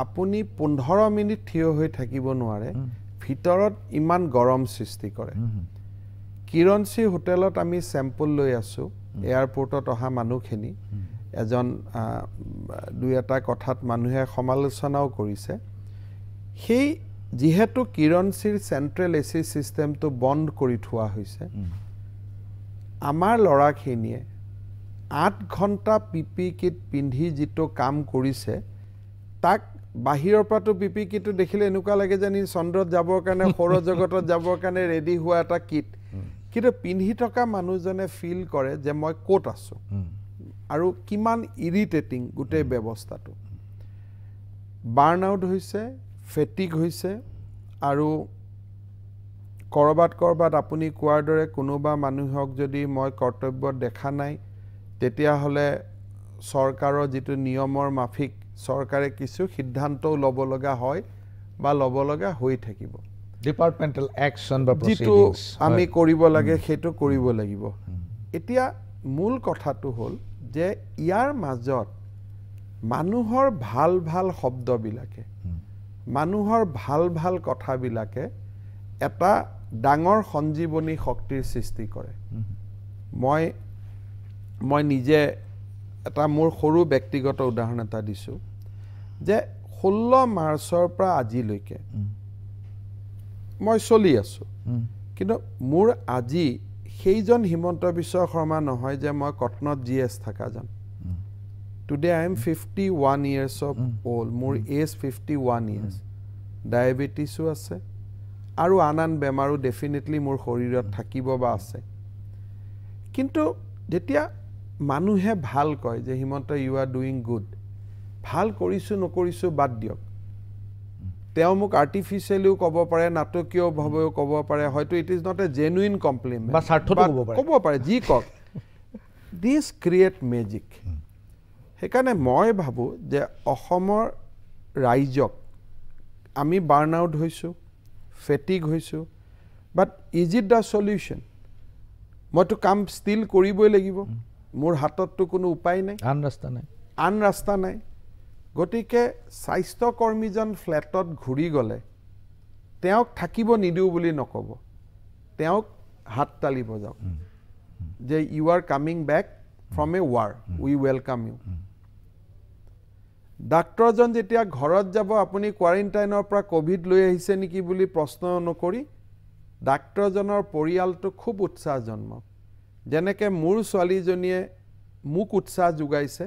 আপুনি 15 মিনিট থিয় হৈ থাকিব নোৱাৰে ভিতৰত ইমান গৰম সৃষ্টি কৰে কিৰণচি হোটেলত আমি চেম্পল লৈ আছোঁ এয়াৰপোৰ্টত অহা মানুহখিনি এজন দুই এটা কথাত মানুহে সমালোচনাও কৰিছে সেই যেহেতু কিৰণচিৰ চেন্ট্ৰেল এসি সিস্টেমটো বন্ধ কৰি থোৱা হৈছে আমাৰ লৰাখিনিয়ে 8 ঘণ্টা পিপি কিট পিন্ধি যেটো কাম কৰিছে তাক বাহিৰৰ পৰাটো পিপি কিটটো দেখিলে এনেকুৱা লাগে যে নি চন্দ্ৰত যাবৰ কাৰণে সৌৰজগতত যাবৰ কাৰণে ৰেডি হোৱা এটা কিট কিন্তু পিন্ধি থকা মানুহজনে ফিল কৰে যে মই কোট আছো আৰু কিমান ইৰিটেটিং গোটেই ব্যৱস্থাটো বাৰ্ণ আউট হৈছে ফেটিক হৈছে আৰু কৰবাত আপুনি কোৱাৰ দৰে কোনোবা মানুহক যদি মই কৰ্তব্যত দেখা নাই তেতিয়া হলে সৰকাৰৰ যেটো নিয়মৰ মাফিক সৰকাৰে কিছু সিদ্ধান্ত ল'ব লগা হয় বা ল'ব লগা হৈ থাকিব ডিপাৰ্টমেণ্টেল একশ্যন বা যেটো আমি কৰিব লাগে হেতু কৰিব লাগিব এতিয়া মূল কথাটো হ'ল যে ইয়াৰ মাজত মানুহৰ ভাল শব্দবিলাকে মানুহৰ ভাল কথাবিলাকে এটা ডাঙৰ সঞ্জীৱনী শক্তিৰ সৃষ্টি কৰে মই নিজে এটা মোৰ সৰু ব্যক্তিগত উদাহৰণ এটা দিছো যে 16 মাৰ্চৰ পৰা আজিলৈকে মই চলি আছো কিন্তু মোৰ আজি সেইজন হিমন্ত বিশ্ব শৰ্মা নহয় যে মই কটনত জিএছ থাকা জন today I am 51 years of old মোৰ এজ 51 years ডায়াবেটিসও আছে আৰু আনান বেমাৰো ডেফিনেটলি মোৰ শৰীৰত থাকিব বা আছে কিন্তু যেতিয়া মানুহে ভাল কয় যে Himanta you are doing good ভাল কৰিছো নকৰিছো বাদ দিয়ক তেওঁ মোক আৰ্টিফিশিয়ালিও ক'ব পাৰে নাটকীয় ভাৱেও ক'ব পাৰে হয়তো it is not a genuine compliment বা স্বাৰ্থটো ক'ব পাৰে যি কক দিস ক্ৰিয়েট মেজিক হেকানে মই ভাবো যে অসমৰ ৰাইজক আমি বাৰ্ণ আউট হৈছো ফেটিক হৈছো বাট ইজ ইট দা সলিউশন মইতো কাম ষ্টিল কৰিবই লাগিব মোৰ হাততটো কোনো উপায় নাই আন ৰাস্তা নাই গতিকে স্বাস্থ্য কৰ্মীজন ফ্ল্যাটত ঘূৰি গলে তেওঁক থাকিব নিদিও বুলি নকব তেওঁক হাত তালি বজাওক যে you are coming back from a war we welcome you ডাক্তৰজন যেতিয়া ঘৰত যাব আপুনি কোৱাৰেণ্টাইনৰ পৰা কোভিড লৈ আহিছে নেকি বুলি প্ৰশ্ন নকৰি ডাক্তৰজনৰ পৰিয়ালটো খুব উৎসাহ জন্মক যেনেকে মোৰ ছোৱালীজনীয়ে মোক উৎসাহ যোগাইছে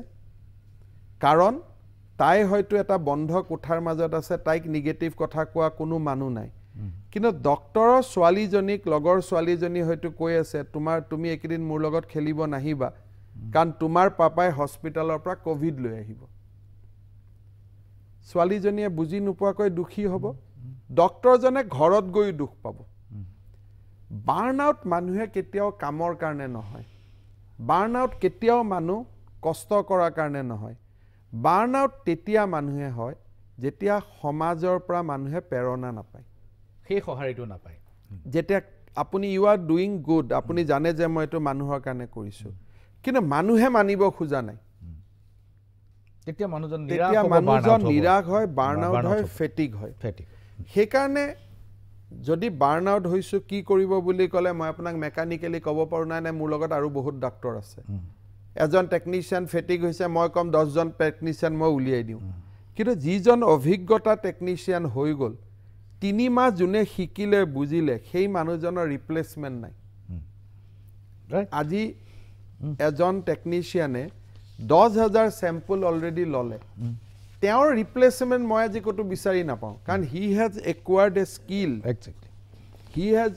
কাৰণ তাই হয়তো এটা বন্ধ কোঠাৰ মাজত আছে তাইক নিগেটিভ কথা কোৱা কোনো মানুহ নাই কিন্তু ডক্টৰৰ ছোৱালীজনীক লগৰ ছোৱালীজনী হয়তো কৈ আছে তুমি একদিন মোৰ লগত খেলিব নাহিবা কাৰণ তোমাৰ পাপাই হস্পিটালৰ পৰা কোভিড লৈ আহিব ছোৱালীজনীয়ে বুজি নোপোৱাকৈ দুখী হ'ব ডক্টৰজনে ঘৰত গৈ দুখ পাব বাৰ্ণ আউট মানুহে কেতিয়াও কামৰ কাৰণে নহয় বাৰ্ণ আউট কেতিয়াও মানুহ কষ্ট কৰাৰ কাৰণে নহয় বাৰ্ণ আউট তেতিয়া মানুহে হয় যেতিয়া সমাজৰ পৰা মানুহে প্ৰেৰণা নাপায় সেই সহাৰিটো নাপায় যেতিয়া আপুনি ইউ আৰ ডুইং গুড আপুনি জানে যে মই এটো মানুহৰ কাৰণে কৰিছো কিন্তু মানুহে মানিব খোজা নাই তেতিয়া মানুহজন নিৰাশ হয় বাৰ্ণ আউট হয় ফেটিক হয় সেই কাৰণে যদি বাৰ্ণ আউট হৈছো কি কৰিব বুলি কলে মই আপোনাক মেকানিক্যালি ক'ব পাৰো নাই মোৰ লগত আৰু বহুত ডাক্তৰ আছে এজন টেকনিশিয়ান ফেটিক হৈছে মই কম 10 জন টেকনিশিয়ান মই উলিয়াই দিও কিন্তু যিজন অভিজ্ঞতা টেকনিশিয়ান হৈ গল 3 মাহ জুনে শিকিলে বুজিলে সেই মানুহজনৰ ৰিপ্লেসমেন্ট নাই আজি এজন টেকনিশিয়ানে 10,000 স্যাম্পল অলৰেডি ললে তেওঁৰ ৰিপ্লেচমেণ্ট মই আজি ক'তো বিচাৰি নাপাওঁ কাৰণ he has acquired a skill exactly he has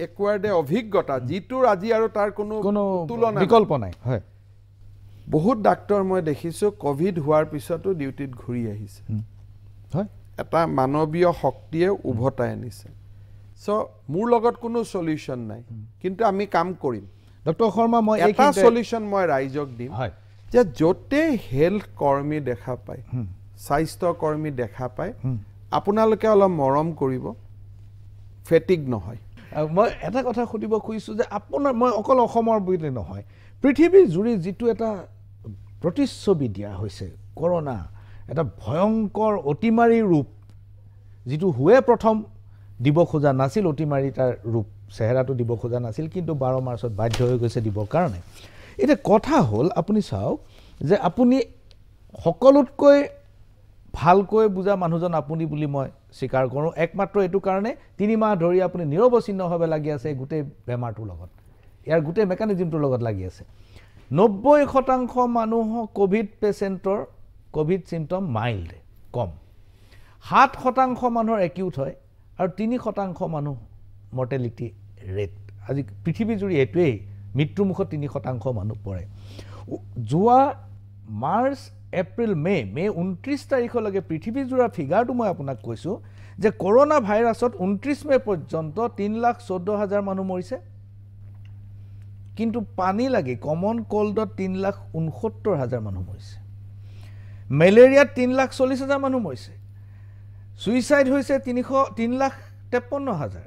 acquired a অভিজ্ঞতা যিটোৰ আজি আৰু তাৰ কোনো তুলনা বিকল্প নাই হয় বহুত ডাক্তৰ মই দেখিছোঁ কোভিড হোৱাৰ পিছতো ডিউটিত ঘূৰি আহিছে হয় এটা মানৱীয় শক্তিয়ে উভতাই আনিছে চ' মোৰ লগত কোনো সলিউশ্যন নাই কিন্তু আমি কাম কৰিম ডক্টৰ শৰ্মা মই এটা সলিউশ্যন মই ৰাইজক দিম হয় যে য'তে হেল্থ কৰ্মী দেখা পায় স্বাস্থ্য কৰ্মী দেখা পায় আপোনালোকে অলপ মৰম কৰিব ফেটিক নহয় মই এটা কথা সুধিব খুজিছোঁ যে আপোনাৰ মই অকল অসমৰ বুলি নহয় পৃথিৱীৰ জুৰি যিটো এটা প্ৰতিচ্ছবি দিয়া হৈছে কৰোনা এটা ভয়ংকৰ অতিমাৰী ৰূপ যিটো হুৱে প্ৰথম দিব খোজা নাছিল অতিমাৰী তাৰ ৰূপ চেহেৰাটো দিব খোজা নাছিল কিন্তু 12 মাৰ্চত বাধ্য হৈ গৈছে দিবৰ কাৰণে এতিয়া কথা হ'ল আপুনি চাওক যে আপুনি সকলোতকৈ ভালকৈ বুজা মানুহজন আপুনি বুলি মই স্বীকাৰ কৰোঁ একমাত্ৰ এইটো কাৰণে 3 মাহ ধৰি আপুনি নিৰৱচ্ছিন্নভাৱে লাগি আছে গোটেই বেমাৰটোৰ লগত ইয়াৰ গোটেই মেকানিজমটোৰ লগত লাগি আছে 90% মানুহ কোভিড পেচেণ্টৰ কোভিড চিমটম মাইল্ড কম 7% মানুহৰ একিউট হয় আৰু 3% মানুহ মৰ্টেলিটি ৰেট আজি পৃথিৱীজুৰি এইটোৱেই মৃত্যুমুখত 3% মানুহ পৰে যোৱা মাৰ্চ এপ্ৰিল মে 29 তাৰিখলৈকে পৃথিৱীজোৰা ফিগাৰটো মই আপোনাক কৈছোঁ যে কৰোনা ভাইৰাছত 29 মে পৰ্যন্ত 3,14,000 মানুহ মৰিছে কিন্তু পানী লাগি কমন কোল্ডত 3,69,000 মানুহ মৰিছে মেলেৰিয়াত 3,40,000 মানুহ মৰিছে সুইচাইড হৈছে 3,53,000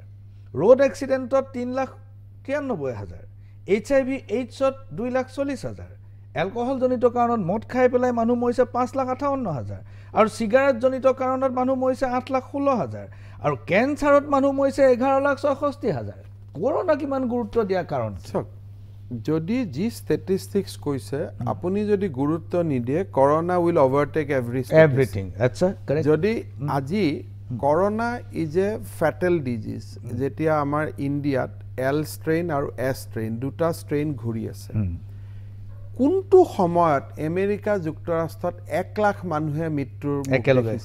ৰোড এক্সিডেণ্টত 3,93,000 HIV এইডছত 2,40,000 এলকহলজনিত কাৰণত মদ খাই পেলাই মানুহ মৰিছে 5,58,000 আৰু চিগাৰেটজনিত কাৰণত মানুহ মৰিছে 8,16,000 আৰু কেঞ্চাৰত মানুহ মৰিছে 11,66,000 কৰোনা কিমান গুৰুত্ব দিয়া কাৰণ যদি যি ষ্টেটিষ্টিক্স কৈছে আপুনি যদি গুৰুত্ব নিদিয়ে কৰোনা উইল অভাৰটেক এভৰিথিং আচ্ছা যদি আজি corona is a fatal disease যেতিয়া আমাৰ ইণ্ডিয়াত এল ষ্ট্ৰেইন আৰু এছ ষ্ট্ৰেইন দুটা ষ্ট্ৰেইন ঘূৰি আছে কোনটো সময়ত আমেৰিকা যুক্তৰাষ্ট্ৰত 1 লাখ মানুহে মৃত্যুৰ একেলগে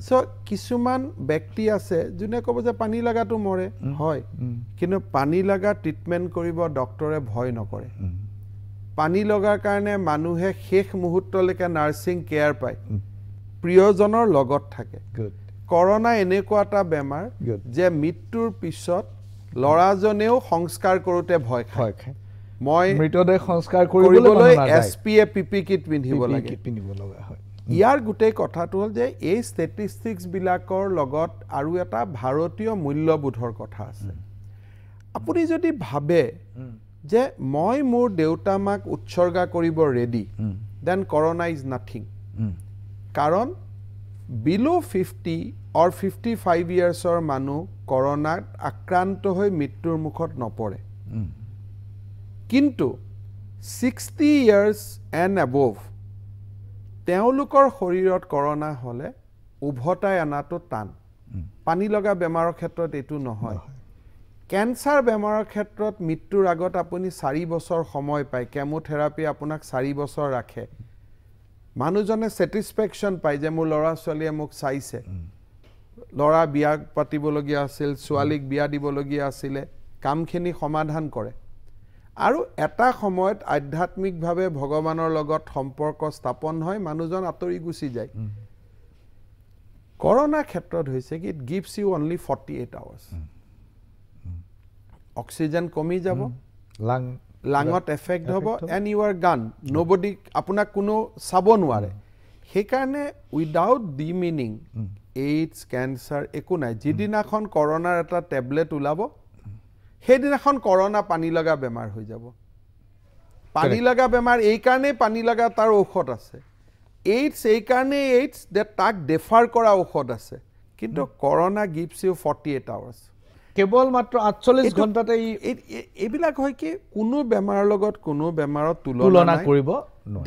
চ' কিছুমান ব্যক্তি আছে যোনে ক'ব যে পানী লগাটো মৰে হয় কিন্তু পানী লগা ট্ৰিটমেণ্ট কৰিব ডক্টৰে ভয় নকৰে পানী লগাৰ কাৰণে মানুহে শেষ মুহূৰ্তলৈকে নাৰ্ছিং কেয়াৰ পায় প্ৰিয়জনৰ লগত থাকে কৰোনা এনেকুৱা এটা বেমাৰ যে মৃত্যুৰ পিছত ল'ৰাজনেও সংস্কাৰ কৰোঁতে ভয় খায় মই মৃতদেহ সংস্কাৰ কৰিবলৈ SPA PP কিট পিন্ধিব লাগে ইয়াৰ গোটেই কথাটো হ'ল যে এই ষ্টেটিষ্টিক্স বিলাকৰ লগত আৰু এটা ভাৰতীয় মূল্যবোধৰ কথা আছে আপুনি যদি ভাবে যে মই মোৰ দেউতা মাক উৎসৰ্গা কৰিব ready then corona is nothing কাৰণ বিলো 50 অৰ 55 ইয়াৰ্ছৰ মানুহ কৰোনাত আক্ৰান্ত হৈ মৃত্যুৰ মুখত নপৰে কিন্তু 60 years and above তেওঁলোকৰ শৰীৰত কৰোনা হ'লে উভতাই আনাটো টান পানী লগা বেমাৰৰ ক্ষেত্ৰত এইটো নহয় কেঞ্চাৰ বেমাৰৰ ক্ষেত্ৰত মৃত্যুৰ আগত আপুনি 4 বছৰ সময় পায় কেমোথেৰাপি আপোনাক 4 বছৰ ৰাখে মানুহজনে ছেটিছফেকশ্যন পায় যে মোৰ ল'ৰা ছোৱালীয়ে মোক চাইছে ল'ৰা বিয়া পাতিবলগীয়া আছিল ছোৱালীক বিয়া দিবলগীয়া আছিলে কামখিনি সমাধান কৰে আৰু এটা সময়ত আধ্যাত্মিকভাৱে ভগৱানৰ লগত সম্পৰ্ক স্থাপন হয় মানুহজন আঁতৰি গুচি যায় কৰোনা ক্ষেত্ৰত হৈছে কি it gives you only 48 hours oxygen কমি যাব লাঙত এফেক্ট হ'ব and you are gone nobody আপোনাক কোনো চাব নোৱাৰে সেইকাৰণে উইদাউট ডিমিনিং এইডছ কেঞ্চাৰ একো নাই যিদিনাখন কৰোনাৰ এটা টেবলেট ওলাব সেইদিনাখন কৰোনা পানী লগা বেমাৰ হৈ যাব পানী লগা বেমাৰ এই কাৰণে পানী লগা তাৰ ঔষধ আছে এইডছ এই কাৰণে এইডছ যে তাক ডেফাৰ কৰা ঔষধ আছে কিন্তু কৰোনা গিভছ ইউ 48 আৱাৰ্ছ কেৱল মাত্ৰ 48 ঘণ্টাতে এইবিলাক হয় কি কোনো বেমাৰৰ লগত কোনো বেমাৰত তুলনা কৰিব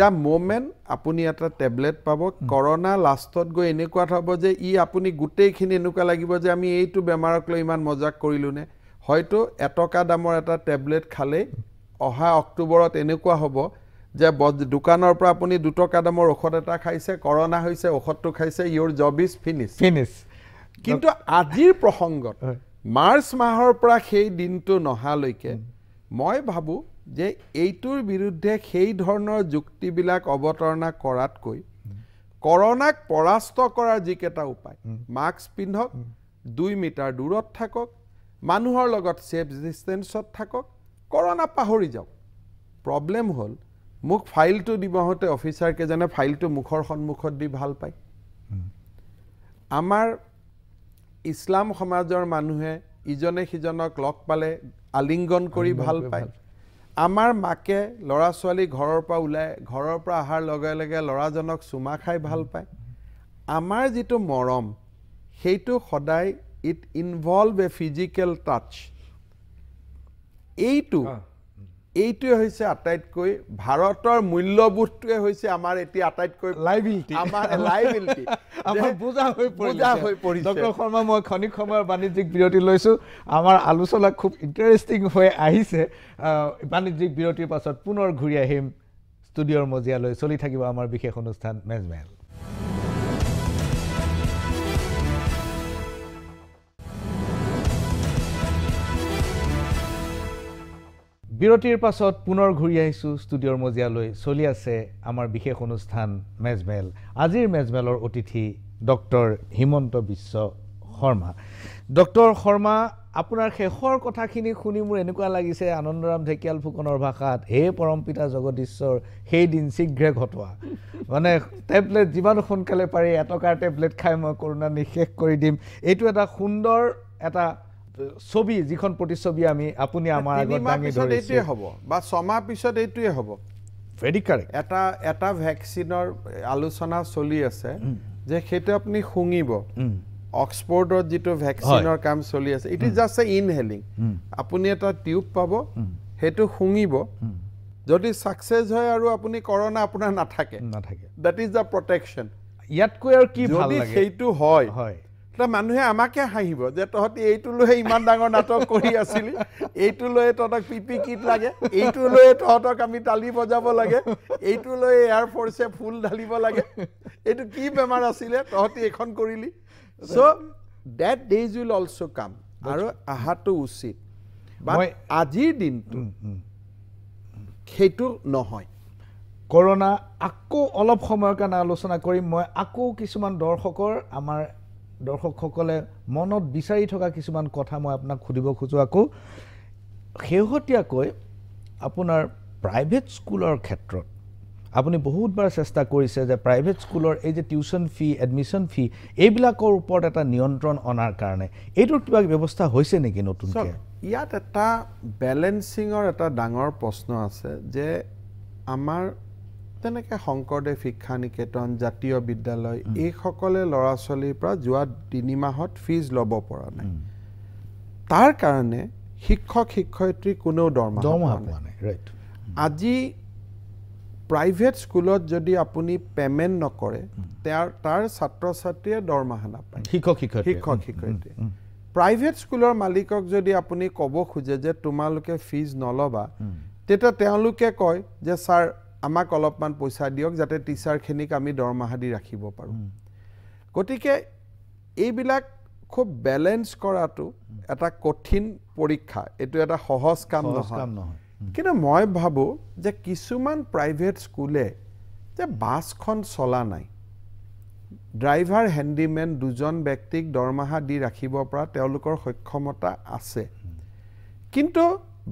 দ্য মোমেণ্ট আপুনি এটা টেবলেট পাব কৰোনা লাষ্টত গৈ এনেকুৱা হ'ব যে ই আপুনি গোটেইখিনি এনেকুৱা লাগিব যে আমি এইটো বেমাৰক লৈ ইমান মজাক কৰিলোঁ নে হয়তো 1 টকা দামৰ এটা টেবলেট খালে অহা অক্টোবৰত এনেকুৱা হ'ব যে দোকানৰ পৰা আপুনি 2 টকা দামৰ ঔষধ এটা খাইছে কৰনা হৈছে ঔষধটো খাইছে ইউৰ জব ইজ ফিনিশ কিন্তু আজিৰ প্ৰসংগত মাৰ্চ মাহৰ পৰা সেই দিনটো নহালৈকে মই ভাবো যে এইটোৰ বিৰুদ্ধে সেই ধৰণৰ যুক্তিবিলাক অৱতাৰণা কৰাতকৈ কৰনাক পৰাস্ত কৰাৰ যিকেইটা উপায় মাস্ক পিন্ধক 2 মিটাৰ দূৰত থাকক মানুহৰ লগত সেফ ডিস্টেন্সত থাকক কৰনা পাহৰি যাওক প্ৰবলেম হ'ল মুখ ফাইলটো দিবহতে অফিচাৰ কেজনে ফাইলটো মুখৰ সন্মুখত দি ভাল পায় আমাৰ ইছলাম সমাজৰ মানুহে ইজনে সিজনক লগ পালে আলিংগন কৰি ভাল পায় আমাৰ মাকে লৰা ছোৱালী ঘৰৰ পৰা ওলাই ঘৰৰ পৰা আহাৰ লগে লগে লৰাজনক চুমা খাই ভাল পায় আমাৰ যেটো মৰম হেইটো সদায় it involve a physical touch এইটোৱে হৈছে আটাইতকৈ ভাৰতৰ মূল্যবোধটোৱে হৈছে আমাৰ এটি আটাইতকৈ লাইবিলিটি আমাৰ বুজা হৈ পৰিছে ডক্টৰ শৰ্মা মই খনিক সময়ৰ বাণিজ্যিক বিৰতি লৈছো আমাৰ আলোচনা খুব ইন্টাৰেষ্টিং হৈ আহিছে বাণিজ্যিক বিৰতিৰ পাছত পুনৰ ঘূৰি আহিম ষ্টুডিঅ'ৰ মজিয়ালৈ চলি থাকিব আমাৰ বিশেষ অনুষ্ঠান মেজমেল বিৰতিৰ পাছত পুনৰ ঘূৰি আহিছো ষ্টুডিঅ'ৰ মজিয়ালৈ চলি আছে আমাৰ বিশেষ অনুষ্ঠান মেজমেল আজিৰ মেজমেলৰ অতিথি ডক্টৰ হিমন্ত বিশ্ব শৰ্মা ডক্টৰ শৰ্মা আপোনাৰ শেষৰ কথাখিনি শুনি মোৰ এনেকুৱা লাগিছে আনন্দৰাম ঢেকিয়াল ফুকনৰ ভাষাত হে পৰমপিতা জগদীশ্বৰ সেই দিন শীঘ্ৰে ঘটোৱা মানে টেবলেট যিমান সোনকালে পাৰি এটকাৰ টেবলেট খাই মই কৰোনা নিশেষ কৰি দিম এইটো এটা সুন্দৰ এটা ছবি যিখন প্ৰতিছবি আমি আপুনি আমাৰ আগত দাঙি ধৰিছে এইটোৱে হ'ব বা 6 মাহ পিছত এইটোৱে হ'ব ভেৰি কাৰেক্ট এটা ভ্যাকচিনৰ আলোচনা চলি আছে যে হেতু আপুনি শুঙিব অক্সফোৰ্ডৰ যেটো ভ্যাকচিনৰ কাম চলি আছে it is just a inhaling আপুনি এটা টিউব পাব হেতু শুঙিব যদি সাকসেস হয় আৰু আপুনি কৰোনা আপোনাৰ নাথাকে দ্যাট ইজ দা প্ৰটেকচন ইয়াতকৈ আৰু কি ভাল লাগে যদি হেতু হয় তা মানুহে আমাকে হাঁহিব যে তহতি এইটো লৈ ইমান ডাঙৰ নাটক কৰি আছিল এইটো লৈ তহতক পিপি কিট লাগে এইটো লৈ তহতক আমি তালি বজাব লাগে এইটো লৈ এয়াৰ ফোৰ্সে ফুল ঢালিব লাগে এইটো কি বেমাৰ আছিল তহতি এখন কৰিলি so that days will also come আৰু আহাটো উচিত বাট আজিৰ দিনটো হেতু নহয় কৰোনা আকৌ অলপ সময়ৰ কাৰণে আলোচনা কৰিম মই আকৌ কিছুমান দৰ্শকৰ আমাৰ দৰ্শকসকলে মনত বিচাৰি থকা কিছুমান কথা মই আপোনাক খুদিব খুজো আকৌ হেহতিয়াকৈ আপোনাৰ প্ৰাইভেট স্কুলৰ ক্ষেত্ৰত আপুনি বহুতবাৰ চেষ্টা কৰিছে যে প্ৰাইভেট স্কুলৰ এই যে টিউশন ফি এডমিশন ফি এইবিলাকৰ ওপৰত এটা নিয়ন্ত্ৰণ অনাৰ কাৰণে এইটোৰ কিবা ব্যৱস্থা হৈছে নেকি নতুনকৈ ইয়াত এটা বেলেন্সিংৰ এটা ডাঙৰ প্ৰশ্ন আছে যে আমাৰ তেনেকে শংকৰদেৱ শিক্ষা নিকেতন জাতীয় বিদ্যালয় এই সকলে লৰা ছোৱালীৰ পৰা যোৱা 3 মাহত ফিজ লব পৰা নাই তাৰ কাৰণে শিক্ষক শিক্ষয়িত্ৰী কোনো দৰমহা পোৱা নাই ৰাইট আজি প্ৰাইভেট স্কুলত যদি আপুনি পেমেন্ট নকৰে তাৰ ছাত্ৰ ছাত্ৰীয়ে দৰমহা নাপায় শিক্ষক শিক্ষয়িত্ৰী প্ৰাইভেট স্কুলৰ মালিকক যদি আপুনি ক'ব খুজে যে তোমালোকে ফিজ নলবা তেতিয়া তেওঁলোকে কয় যে স্যাৰ আমাক অলপমান পইচা দিয়ক যাতে টিচাৰখিনিক আমি দৰমহা দি ৰাখিব পাৰো গতিকে এইবিলাক খুব ব্যালেন্স কৰাটো এটা কঠিন পৰীক্ষা এটো এটা সহজ কাম নহয় কিন্তু মই ভাবো যে কিছুমান প্ৰাইভেট স্কুলে যে বাছখন চলা নাই ড্ৰাইভাৰ হ্যান্ডিম্যান দুজন ব্যক্তিক দৰমহা দি ৰাখিব পৰা তেওঁলোকৰ সক্ষমতা আছে কিন্তু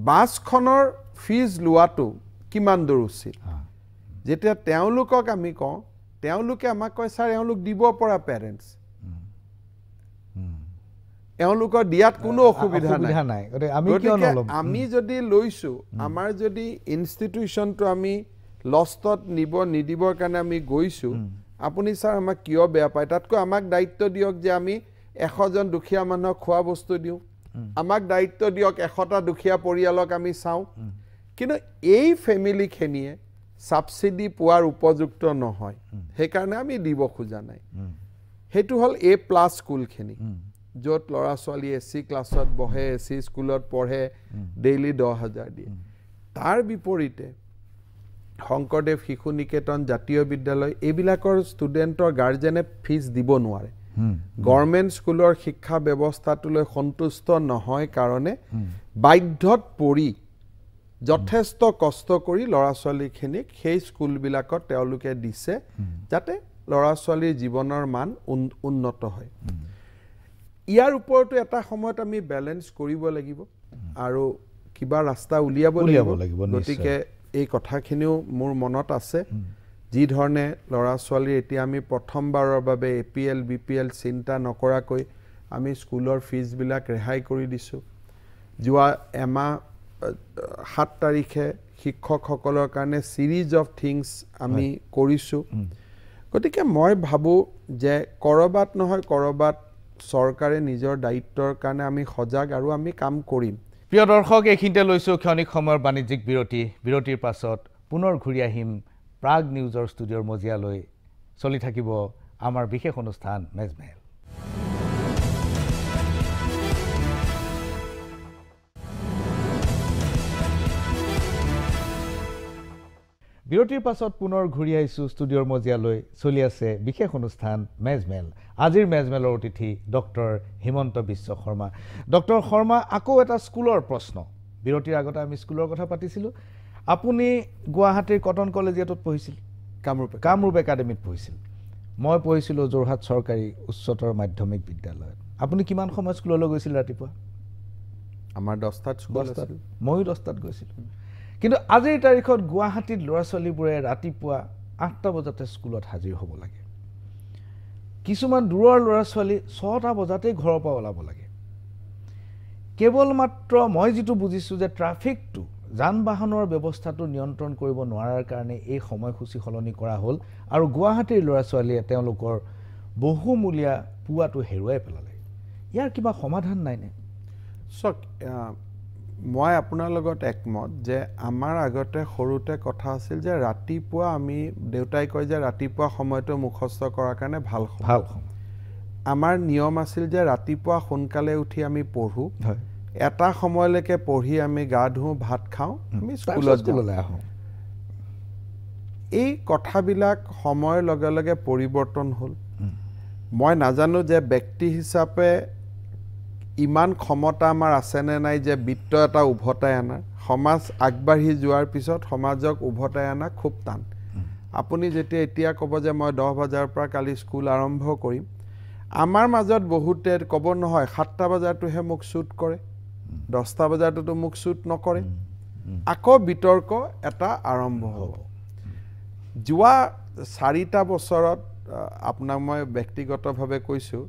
বাছখনৰ ফিজ লোৱাটো কিমান দূৰ উচিত যেতিয়া তেওঁলোকক আমি কওঁ তেওঁলোকে আমাক কয় স্যাৰ এওঁলোক দিব পৰা পেৰেন্টস এওঁলোকৰ দিয়াত কোনো অসুবিধা নাই আমি যদি লৈছো আমাৰ যদি ইনষ্টিটিউশনটো আমি লষ্টত নিদিবৰ কাৰণে আমি গৈছো আপুনি স্যাৰ আমাক কিয় বেয়া পায় তাতকৈ আমাক দায়িত্ব দিয়ক যে আমি 100 জন দুখীয়া মানুহক খোৱা বস্তু দিও আমাক দায়িত্ব দিয়ক 100টা দুখীয়া পৰিয়ালক আমি চাও কিন্তু এই ফ্যামিলি খেনিয়ে সাবসিডি পোৱাৰ উপযুক্ত নহয় সেই কাৰণে আমি দিব খোজা নাই হেতু হল এ প্লাস স্কুল খেনি যত লৰা ছোৱালী এসি ক্লাছত বহে এসি স্কুলত পঢ়ে ডেইলি 10000 দিয়ে তাৰ বিপৰীতে শংকৰদেৱ শিশু নিকেতন জাতীয় বিদ্যালয় এইবিলাকৰ ষ্টুডেণ্টৰ গাৰ্জেনে ফিজ দিব নোৱাৰে গভৰ্ণমেণ্ট স্কুলৰ শিক্ষা ব্যৱস্থাটোলৈ সন্তুষ্ট নহয় কাৰণে বাধ্যত পৰি যথেষ্ট কষ্ট কৰি ল'ৰা ছোৱালীখিনিক সেই স্কুলবিলাকত তেওঁলোকে দিছে যাতে ল'ৰা ছোৱালীৰ জীৱনৰ মান উন্নত হয় ইয়াৰ ওপৰতো এটা সময়ত আমি বেলেঞ্চ কৰিব লাগিব আৰু কিবা ৰাস্তা উলিয়াব লাগিব গতিকে এই কথাখিনিও মোৰ মনত আছে যি ধৰণে ল'ৰা ছোৱালীৰ এতিয়া আমি প্ৰথমবাৰৰ বাবে APL BPL চিন্তা নকৰাকৈ আমি স্কুলৰ ফিজবিলাক ৰেহাই কৰি দিছোঁ যোৱা এমাহ 7 তাৰিখে শিক্ষকসকলৰ কাৰণে সিৰিজ অফ থিংছ আমি কৰিছোঁ গতিকে মই ভাবোঁ যে কৰবাত নহয় কৰবাত চৰকাৰে নিজৰ দায়িত্বৰ কাৰণে আমি সজাগ আৰু আমি কাম কৰিম প্ৰিয় দৰ্শক এইখিনিতে লৈছোঁ ক্ষণিক সময়ৰ বাণিজ্যিক বিৰতিৰ পাছত পুনৰ ঘূৰি আহিম প্ৰাগ নিউজৰ ষ্টুডিঅ'ৰ মজিয়ালৈ চলি থাকিব আমাৰ বিশেষ অনুষ্ঠান মেজমেল বিৰতিৰ পাছত পুনৰ ঘূৰি আহিছোঁ ষ্টুডিঅ'ৰ মজিয়ালৈ চলি আছে বিশেষ অনুষ্ঠান মেজমেল আজিৰ মেজমেলৰ অতিথি ডক্টৰ হিমন্ত বিশ্ব শৰ্মা ডক্টৰ শৰ্মা আকৌ এটা স্কুলৰ প্ৰশ্ন বিৰতিৰ আগতে আমি স্কুলৰ কথা পাতিছিলোঁ আপুনি গুৱাহাটীৰ কটন কলেজিয়েটত পঢ়িছিল কামৰূপ একাডেমীত পঢ়িছিল মই পঢ়িছিলোঁ যোৰহাট চৰকাৰী উচ্চতৰ মাধ্যমিক বিদ্যালয়ত আপুনি কিমান সময় স্কুললৈ গৈছিল ৰাতিপুৱা আমাৰ 10টাত স্কুল আছিল ময়ো 10টাত গৈছিলোঁ কিন্তু আজিৰ তাৰিখত গুৱাহাটীত ল'ৰা ছোৱালীবোৰে ৰাতিপুৱা 8টা বজাতে স্কুলত হাজিৰ হ'ব লাগে কিছুমান দূৰৰ ল'ৰা ছোৱালী 6টা বজাতেই ঘৰৰ পৰা ওলাব লাগে কেৱল মাত্ৰ মই যিটো বুজিছোঁ যে ট্ৰাফিকটো যান বাহনৰ ব্যৱস্থাটো নিয়ন্ত্ৰণ কৰিব নোৱাৰাৰ কাৰণে এই সময়সূচী সলনি কৰা হ'ল আৰু গুৱাহাটীৰ ল'ৰা ছোৱালীয়ে তেওঁলোকৰ বহুমূলীয়া পুৱাটো হেৰুৱাই পেলালে ইয়াৰ কিবা সমাধান নাইনে চক মই আপোনাৰ লগত একমত যে আমাৰ আগতে সৰুতে কথা আছিল যে ৰাতিপুৱা আমি দেউতাই কয় যে ৰাতিপুৱা সময়টো মুখস্থ কৰাৰ কাৰণে ভাল আমাৰ নিয়ম আছিল যে ৰাতিপুৱা সোনকালে উঠি আমি পঢ়ো এটা সময়লৈকে পঢ়ি আমি গা ধুওঁ ভাত খাওঁ আমি স্কুললৈ আহোঁ এই কথাবিলাক সময়ৰ লগে লগে পৰিৱৰ্তন হ'ল মই নাজানো যে ব্যক্তি হিচাপে ইমান ক্ষমতা আমাৰ আছেনে নাই যে বিত্ত এটা উভতাই আনা সমাজ আগবাঢ়ি যোৱাৰ পিছত সমাজক উভতাই আনা খুব টান আপুনি যেতিয়া এতিয়া ক'ব যে মই 10 বজাৰ পৰা কালি স্কুল আৰম্ভ কৰিম আমাৰ মাজত বহুতে ক'ব নহয় 7টা বজাৰটোহে মোক শ্বুট কৰে 10টা বজাৰটোতো মোক শ্বুট নকৰে আকৌ বিতৰ্ক এটা আৰম্ভ হ'ব যোৱা 4টা বছৰত আপোনাক মই ব্যক্তিগতভাৱে কৈছোঁ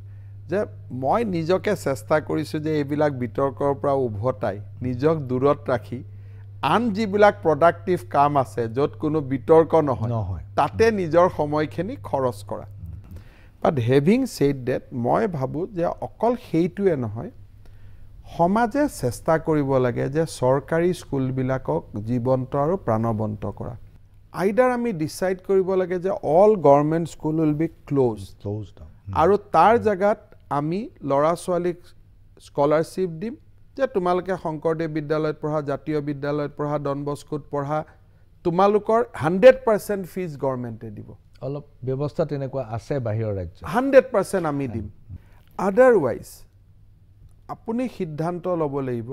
যে মই নিজকে চেষ্টা কৰিছোঁ যে এইবিলাক বিতৰ্কৰ পৰা উভতাই নিজক দূৰত ৰাখি আন যিবিলাক প্ৰডাক্টিভ কাম আছে য'ত কোনো বিতৰ্ক নহয় তাতে নিজৰ সময়খিনি খৰচ কৰা বাট হেভিং ছেইড ডেট মই ভাবোঁ যে অকল সেইটোৱে নহয় সমাজে চেষ্টা কৰিব লাগে যে চৰকাৰী স্কুলবিলাকক জীৱন্ত আৰু প্ৰাণৱন্ত কৰা আইদাৰ আমি ডিচাইড কৰিব লাগে যে all government school will be closed আৰু তাৰ জেগাত আমি ল'ৰা ছোৱালীক স্কলাৰশ্বিপ দিম যে তোমালোকে শংকৰদেৱ বিদ্যালয়ত পঢ়া জাতীয় বিদ্যালয়ত পঢ়া ডন বস্কোত পঢ়া তোমালোকৰ 100% ফিজ গভৰ্ণমেণ্টে দিব অলপ ব্যৱস্থা তেনেকুৱা আছে বাহিৰৰ ৰাজ্যত 100% আমি দিম আদাৰৱাইজ আপুনি সিদ্ধান্ত ল'ব লাগিব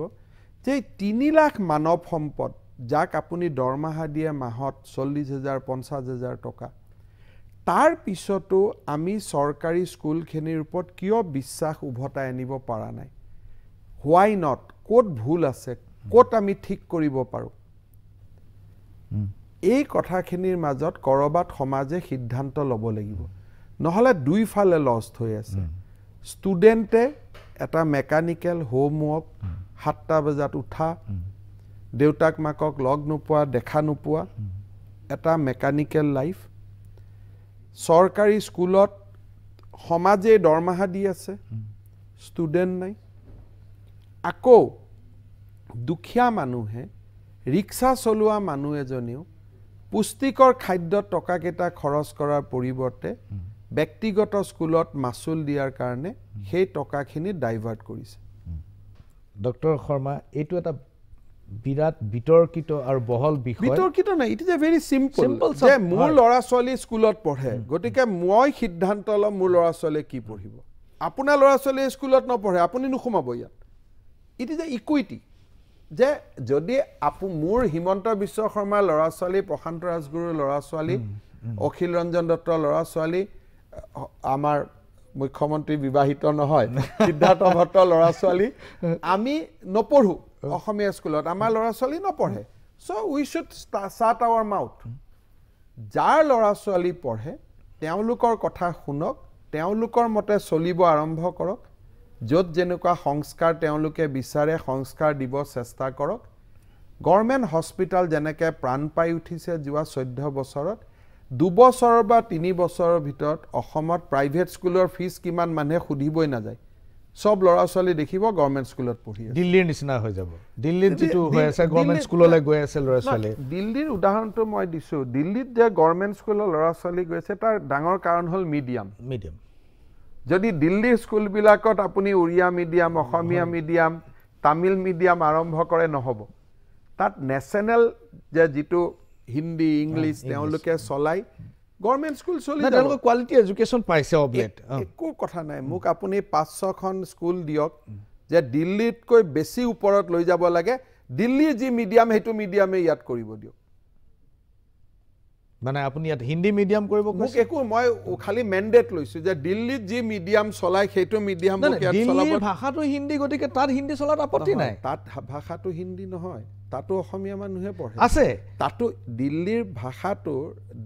যে 3 লাখ মানৱ সম্পদ যাক আপুনি দৰমহা দিয়ে মাহত 40,000 50,000 টকা তাৰ পিছতো আমি চৰকাৰী স্কুলখিনিৰ ওপৰত কিয় বিশ্বাস উভতাই আনিব পৰা নাই হোৱাই নট ক'ত ভুল আছে ক'ত আমি ঠিক কৰিব পাৰোঁ এই কথাখিনিৰ মাজত কৰবাত সমাজে সিদ্ধান্ত ল'ব লাগিব নহ'লে দুইফালে লষ্ট হৈ আছে ষ্টুডেণ্টে এটা মেকানিকেল হোমৱৰ্ক 7টা বজাত উঠা দেউতাক মাকক লগ নোপোৱা দেখা নোপোৱা এটা মেকানিকেল লাইফ চৰকাৰী স্কুলত সমাজে দৰমহা দি আছে ষ্টুডেণ্ট নাই আকৌ দুখীয়া মানুহে ৰিক্সা চলোৱা মানুহ এজনেও পুষ্টিকৰ খাদ্যত টকাকেইটা খৰচ কৰাৰ পৰিৱৰ্তে ব্যক্তিগত স্কুলত মাচুল দিয়াৰ কাৰণে সেই টকাখিনি ডাইভাৰ্ট কৰিছে ডক্টৰ শৰ্মা এইটো এটা বিৰাট বিতৰ্কিত আৰু বহল বিষয় বিতৰ্কিত নাই it is a very Simple simple sub- যে মোৰ হয়। ল'ৰা ছোৱালী স্কুলত পঢ়ে গতিকে মই সিদ্ধান্ত ল'ম মোৰ ল'ৰা ছোৱালীয়ে কি পঢ়িব আপোনাৰ ল'ৰা ছোৱালীয়ে স্কুলত নপঢ়ে আপুনি নোসোমাব ইয়াত ইট ইজ এ ইকুইটি যে যদি মোৰ হিমন্ত বিশ্ব শৰ্মাৰ ল'ৰা ছোৱালী প্ৰশান্ত ৰাজগুৰুৰ ল'ৰা ছোৱালী অখিল ৰঞ্জন দত্তৰ ল'ৰা ছোৱালী আমাৰ মুখ্যমন্ত্ৰী বিবাহিত নহয় সিদ্ধাৰ্থ ভট্টৰ ল'ৰা ছোৱালী আমি নপঢ়ো অসমীয়া স্কুলত আমাৰ ল'ৰা ছোৱালী নপঢ়ে চ' উই শুড ষ্টাৰ্ট আৱাৰ মাউথ যাৰ ল'ৰা ছোৱালী পঢ়ে তেওঁলোকৰ কথা শুনক তেওঁলোকৰ মতে চলিব আৰম্ভ কৰক য'ত যেনেকুৱা সংস্কাৰ তেওঁলোকে বিচাৰে সংস্কাৰ দিব চেষ্টা কৰক গভৰ্ণমেণ্ট হস্পিটেল যেনেকৈ প্ৰাণ পাই উঠিছে যোৱা 14 বছৰত 2 বছৰ বা 3 বছৰৰ ভিতৰত অসমত প্ৰাইভেট স্কুলৰ ফিজ কিমান মানুহে সুধিবই নাযায় সব ল'ৰা ছোৱালী দেখিব গভৰ্ণমেণ্ট স্কুলত পঢ়ি আছে দিল্লীৰ নিচিনা হৈ যাব দিল্লীত যেটো হৈ আছে গভৰ্ণমেণ্ট স্কুললৈ গৈ আছে ল'ৰা ছোৱালী দিল্লীৰ উদাহৰণটো মই দিছোঁ দিল্লীত যে গভৰ্ণমেণ্ট স্কুলৰ ল'ৰা ছোৱালী গৈছে তাৰ ডাঙৰ কাৰণ হ'ল মিডিয়াম যদি দিল্লীৰ স্কুলবিলাকত আপুনি উৰিয়া মিডিয়াম অসমীয়া মিডিয়াম তামিল মিডিয়াম আৰম্ভ কৰে নহ'ব তাত নেশ্যনেল যে যিটো হিন্দী ইংলিছ তেওঁলোকে চলাই গভৰ্ণমেণ্ট স্কুল চলি যাব তেওঁলোকে কোৱালিটি এডুকেশ্যন পাইছে অবলেট একো কথা নাই মোক আপুনি 5-6খন স্কুল দিয়ক যে দিল্লীতকৈ বেছি ওপৰত লৈ যাব লাগে দিল্লীৰ যি মিডিয়াম সেইটো মিডিয়ামে ইয়াত কৰিব দিয়ক মানে আপুনি ইয়াত হিন্দী মিডিয়াম কৰিব মোক একো মই খালি মেন্ডেট লৈছো যে দিল্লীত যি মিডিয়াম চলাই সেইটো মিডিয়াম মোক ইয়াত চলাব দিল্লীৰ ভাষাটো হিন্দী গতিকে তাত হিন্দী চলাত আপত্তি নাই তাত ভাষাটো হিন্দী নহয় তাতো অসমীয়া মানুহে পঢ়ে আছে তাতো দিল্লীৰ ভাষাটো